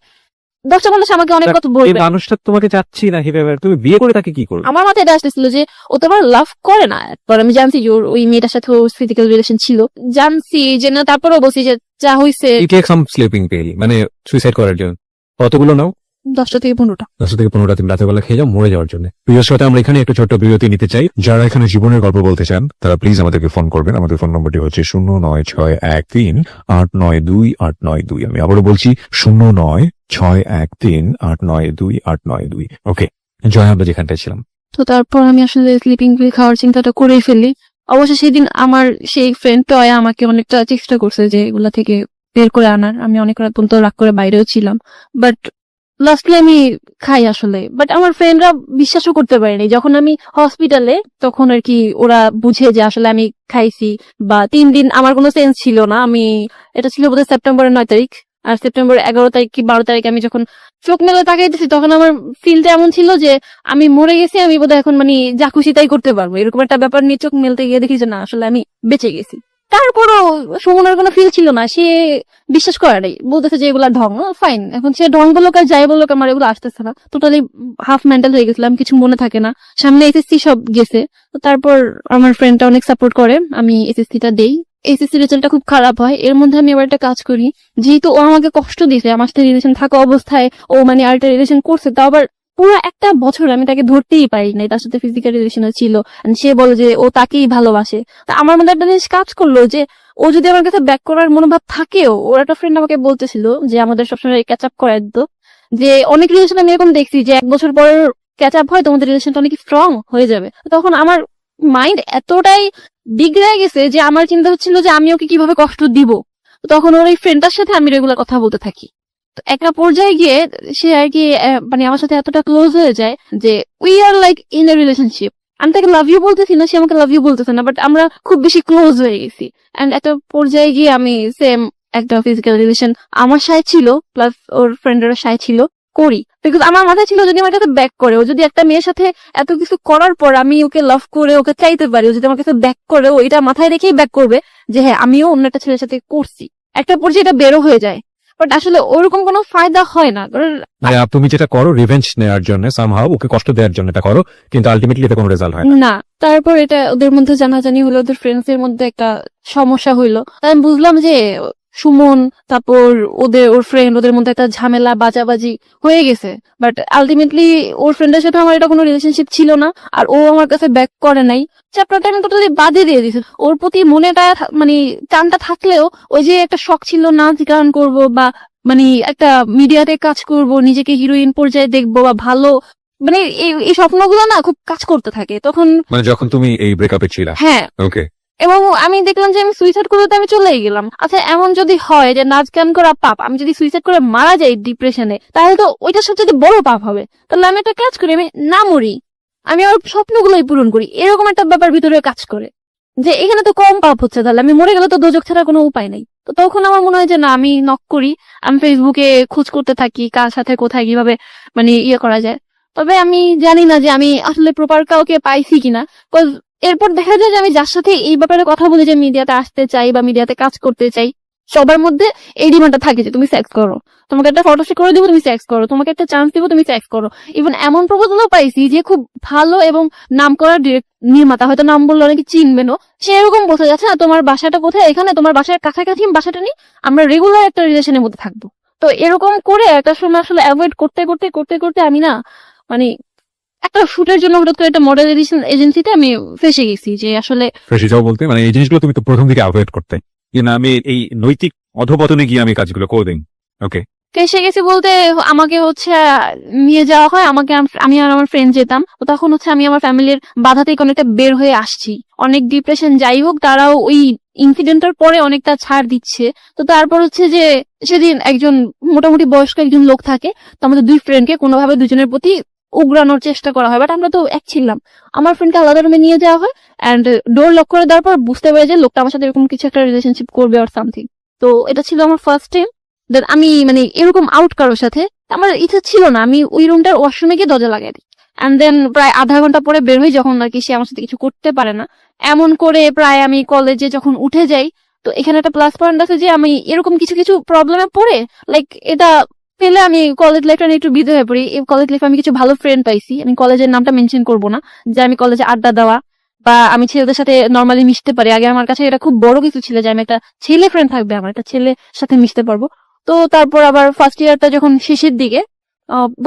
10টা মানুষ আমাকে অনেক কথা
এই
বলবে।
মানুষটা তোমাকে চাচ্ছি না হিসেবে তুমি বিয়ে করে তাকে কি করবে?
আমার মাথায় এটা আসতেছিল যে ও তো আবার লাভ করে না। পরে আমি জানছি যে ওই মেয়েটার সাথে ফিজিক্যাল রিলেশন ছিল, জানছি যে না, তারপরেও বলছি যে যা হয়েছে।
You take some sleeping pill, মানে সুইসাইড করার জন্য। কতগুলো নাও?
10টা থেকে 15টা।
10 থেকে 15টা তুমি রাতের বেলা খেয়ে যাও মরে যাওয়ার জন্য। প্রিয় শ্রোতা, আমরা এখানে একটু ছোট্ট বিরতি নিতে চাই। যারা এখানে জীবনের গল্প বলতে চান তারা প্লিজ আমাদেরকে ফোন করবেন। আমাদের ফোন নম্বরটি হচ্ছে 09613892892। আমি আবারও বলছি 09613892892। ওকে জয়, আমরা যেখানটায় ছিলাম।
তো তারপর আমি আসলে স্লিপিং পিল খাওয়ার চিন্তাটা করেই ফেলি। অবশ্য সেদিন আমার সেই ফ্রেন্ড টয়া আমাকে অনেকটা চেষ্টা করছে যে এগুলা থেকে বের করে আনার। আমি অনেক রাত পর্যন্ত রাগ করে বাইরেও ছিলাম, বাট লাস্টলি আমি খাই আসলে। বাট আমার ফ্রেন্ডরা বিশ্বাসও করতে পারেনি। যখন আমি হসপিটালে, তখন আর কি ওরা বুঝে যে আসলে আমি খাইছি, বা 3 দিন আমার কোনো সেন্স ছিল না। আমি এটা ছিল বোধহয় সেপ্টেম্বরের 9 তারিখ। আর সেপ্টেম্বর 11 তারিখ কি 12 তারিখ আমি যখন চোখ মেলে তাকাইতেছি তখন আমার ফিলটা এমন ছিল যে আমি মরে গেছি, আমি বোধহয় এখন মানে যা খুশি তাই করতে পারবো, এরকম একটা ব্যাপার নিয়ে চোখ মেলতে গিয়ে দেখি যে না আসলে আমি বেঁচে গেছি। তারপরও সুমনের কোনো ফিল ছিল না, সে বিশ্বাস করে নাই, বলতেছে যে এগুলা ঢং। ফাইন, এখন সে ঢং বললো আর যাই বললো আমার এগুলো আসতেছে না, টোটালি হাফ মেন্টাল হয়ে গেছিলাম, কিছু মনে থাকে না, সামনে এসএসসি সব গেছে। তো তারপর আমার ফ্রেন্ডটা অনেক সাপোর্ট করে, আমি এসএসসিটা দেই। এসএসসি রেজাল্টটা খুব খারাপ হয়, এর মধ্যে আমি আবার একটা কাজ করি, যেহেতু ও আমাকে কষ্ট দিয়েছে, আমার সাথে রিলেশন থাকা অবস্থায় ও মানে আরেকটা রিলেশন করছে, তাও আবার পুরো একটা বছর আমি তাকে ধরতেই পারি নাই, তার সাথে ফিজিক্যাল রিলেশন ছিল, and সে বলে যে ও তাকেই ভালোবাসে। তা আমার মধ্যে একটা জিনিস কাজ করলো যে ও যদি আমার কাছে ব্যাক করার মনোভাব থাকেও, ওর একটা ফ্রেন্ড আমাকে বলতেছিল যে আমাদের সবসময় ক্যাচ আপ করায় দিত, যে অনেক রিলেশন আমি এরকম দেখছি যে 1 বছর পর ক্যাচ আপ হয়, তোমাদের রিলেশনটা অনেক স্ট্রং হয়ে যাবে। তখন আমার মাইন্ড এতটাই বিগড়ে গেছে যে আমার চিন্তা হচ্ছিল যে আমি ওকে কিভাবে কষ্ট দিব। তখন ওর এই ফ্রেন্ডটার সাথে আমি রেগুলার কথা বলতে থাকি। তো একটা পর্যায়ে গিয়ে সে আর কি মানে আমার সাথে এতটা ক্লোজ হয়ে যায় যে we are like in a relationship. আমি তাকে লাভ ইউ বলতেছি না, সে আমাকে লাভ ইউ বলতেছে না, বাট আমরা খুব বেশি ক্লোজ হয়ে গেছি। এন্ড একটা পর্যায়ে গিয়ে আমি সেম একটা ফিজিক্যাল রিলেশন আমার সাথে ছিল প্লাস ওর ফ্রেন্ডের সাথে ছিল করি, বিকজ আমার মাথায় ছিল যদি আমার কাছে ব্যাক করে, ও যদি একটা মেয়ের সাথে এত কিছু করার পর আমি ওকে লাভ করে ওকে চাইতে পারি, ও যদি আমার কাছে ব্যাক করে, ও এটা মাথায় রেখেই ব্যাক করবে যে হ্যাঁ আমিও অন্য একটা ছেলের সাথে করছি। একটা পর্যায়ে এটা বেরো হয়ে যায়, বাট আসলে ওরকম কোনো ফায়দা হয় না।
তুমি যেটা করো রিভেঞ্জ নেওয়ার জন্য, সামহাউ ওকে কষ্ট দেওয়ার জন্য এটা করো, কিন্তু আলটিমেটলি এটা কোনো রেজাল্ট হয় না।
না, তারপর এটা ওদের মধ্যে জানাজানি হলো, ওদের ফ্রেন্ডস এর মধ্যে একটা সমস্যা হইলো, তাই আমি বুঝলাম যে সুমন তারপর ওর ফ্রেন্ড ওদের মধ্যে একটা ঝামেলা বাজাবাজি হয়ে গেছে। বাট আলটিমেটলি ওর ফ্রেন্ডের সাথে আমার এটা কোনো রিলেশনশিপ ছিল না, আর ও আমার কাছে ব্যাক করে নাই। চ্যাপ্টারটা আমি টোটালি বাদে দিয়ে দিয়েছি। ওর প্রতি মনেটা মানে টানটা থাকলেও ওই যে একটা শখ ছিল নাচ গান করব বা মানে একটা মিডিয়াতে কাজ করব, নিজেকে হিরোইন পর্যায়ে দেখবো বা ভালো, মানে এই স্বপ্নগুলো না খুব কাজ করতে থাকে তখন।
মানে যখন তুমি এই ব্রেকআপে ছিলা?
হ্যাঁ।
ওকে।
এবং আমি দেখলাম যে আমি সুইসাইড করতে আমি চলেই গেলাম। আচ্ছা এমন যদি হয় যে নাচ গান করা পাপ, আমি যদি সুইসাইড করে মারা যাই ডিপ্রেশনে, তাহলে তো ওইটা সবচেয়ে বড় পাপ হবে। তাহলে আমি একটা কাজ করি, আমি না মরি, আমি আমার স্বপ্নগুলোই পূরণ করি, এরকম একটা ব্যাপার ভিতরে কাজ করে যে এখানে তো কম পাপ হচ্ছে, তাহলে আমি মরে গেলে তো দোজক ছাড়া কোনো উপায় নেই। তো তখন আমার মনে হয় যে না, আমি নক করি, আমি ফেসবুকে খোঁজ করতে থাকি কার সাথে কোথায় কিভাবে মানে ইয়ে করা যায়। তবে আমি জানি না যে আমি আসলে প্রপার কাউকে পাইছি কিনা। এরপর দেখা যায় যে আমি যার সাথে এই ব্যাপারে কথা বলি যে মিডিয়াতে আসতে চাই বা মিডিয়াতে কাজ করতে চাই, সবার মধ্যে এই ডিমান্ডটা থাকে যে তুমি সেক্স করো, তোমাকে একটা ফটোশুট করে দিব, তুমি সেক্স করো, তোমাকে একটা চান্স দিব, তুমি সেক্স করো। ইভেন এমন প্রপোজালও পাইছি যে খুব ভালো এবং নাম করা নির্মাতা, হয়তো নাম বললে অনেকে চিনবেনও, সে এরকম বলতে যাচ্ছে না তোমার বাসাটা কোথায়, এখানে তোমার বাসার কাছাকাছি বাসাটা নেই, আমরা রেগুলার একটা রিলেশনের মধ্যে থাকবো। তো এরকম করে একটা সময় আসলে অ্যাভয়েড করতে করতে করতে করতে আমি না মানে একটা শুটের জন্য হঠাৎ করে একটা মডেল এজেন্সিতে আমি ফেসে গেছি। যে আসলে
ফেসে যাও বলতে মানে এই জিনিসগুলো তুমি তো প্রথম দিকে অ্যাভয়েড করতে, কিন্তু আমি এই নৈতিক অধপতনে গিয়ে আমি কাজগুলো করে দিই। ওকে।
ফেসে গেছি বলতে আমাকে হচ্ছে নিয়ে যাওয়া হয়, আমি আর আমার ফ্রেন্ড যেতাম। তো তখন হচ্ছে আমি আমার ফ্যামিলির বাধা থেকে অনেকটা বের হয়ে আসছি, অনেক ডিপ্রেশন যাই হোক তারাও ওই ইনসিডেন্টের পরে অনেকটা ছাড় দিচ্ছে। তো তারপর হচ্ছে যে সেদিন একজন মোটামুটি বয়স্ক একজন লোক থাকে, তো আমাদের দুই ফ্রেন্ডকে কোনোভাবে দুজনের প্রতি উগরানোর চেষ্টা করা হয়, বাট আমরা তো এক ছিলাম। আমার ফ্রেন্ডকে আলাদা রুমে নিয়ে যাওয়া হয় এন্ড ডোর লক করে দেওয়ার পর বুঝতে পারে যে লোকটা আমার সাথে এরকম কিছু একটা রিলেশনশিপ করবে অর সামথিং। তো এটা ছিল আমার ফার্স্ট টাইম দেন আমি মানে এরকম আউট কারোর সাথে। আমার ইচ্ছা ছিল না, আমি ওই রুমটার ওয়াশরুমে গিয়ে দরজা লাগাই দিই এন্ড দেন প্রায় আধা ঘন্টা পরে বের হই, যখন আর কি সে আমার সাথে কিছু করতে পারে না। এমন করে প্রায় আমি কলেজে যখন উঠে যাই, তো এখানে একটা প্লাস পয়েন্ট আছে যে আমি এরকম কিছু কিছু প্রবলেমে পড়ে লাইক এটা পেলে আমি কলেজ লাইফটা নিয়ে একটু বিধ হয়ে পড়ি। এই কলেজ লাইফে আমি কিছু ভালো ফ্রেন্ড পাইছি, আমি কলেজের নামটা মেনশন করবো না, যে আমি কলেজে আড্ডা দেওয়া বা আমি ছেলেদের সাথে নর্মালি মিশতে পারি। আগে আমার কাছে এটা খুব বড় কিছু ছিল যে আমি একটা ছেলে ফ্রেন্ড থাকবে, আমার একটা ছেলের সাথে মিশতে পারবো। তো তারপর আবার ফার্স্ট ইয়ারটা যখন শেষের দিকে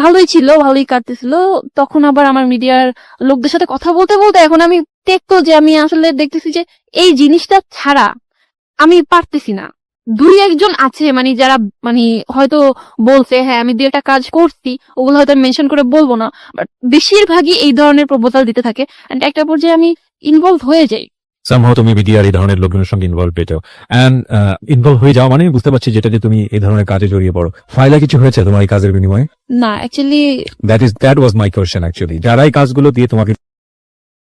ভালোই ছিল, ভালোই কাটতেছিল, তখন আবার আমার মিডিয়ার লোকদের সাথে কথা বলতে বলতে এখন আমি দেখতো যে আমি আসলে দেখতেছি যে এই জিনিসটা ছাড়া আমি পারতেছি না। দুই একজন আছে মানে যারা মানে হয়তো বলছে হ্যাঁ আমি দুই একটা কাজ করছি, ওগুলো হয়তো মেনশন করে বলবো না, বাট বেশিরভাগই এই ধরনের প্রপোজাল দিতে থাকে এন্ড একটা পর্যায়ে আমি ইনভলভ হয়ে যাই।
সামহাউ তুমি মিডিয়ার এই ধরনের লোকজনের সঙ্গে ইনভলভ পেয়েছো, এন্ড ইনভলভ হয়ে যাও মানে বুঝতে পারছি যেটা যে তুমি এই ধরনের কাজে জড়িয়ে পড়ো। ফাইলা কিছু হয়েছে তোমার এই কাজের বিনিময়ে?
না, actually
that was my question actually. যারা এই কাজগুলো দিয়ে তোমাকে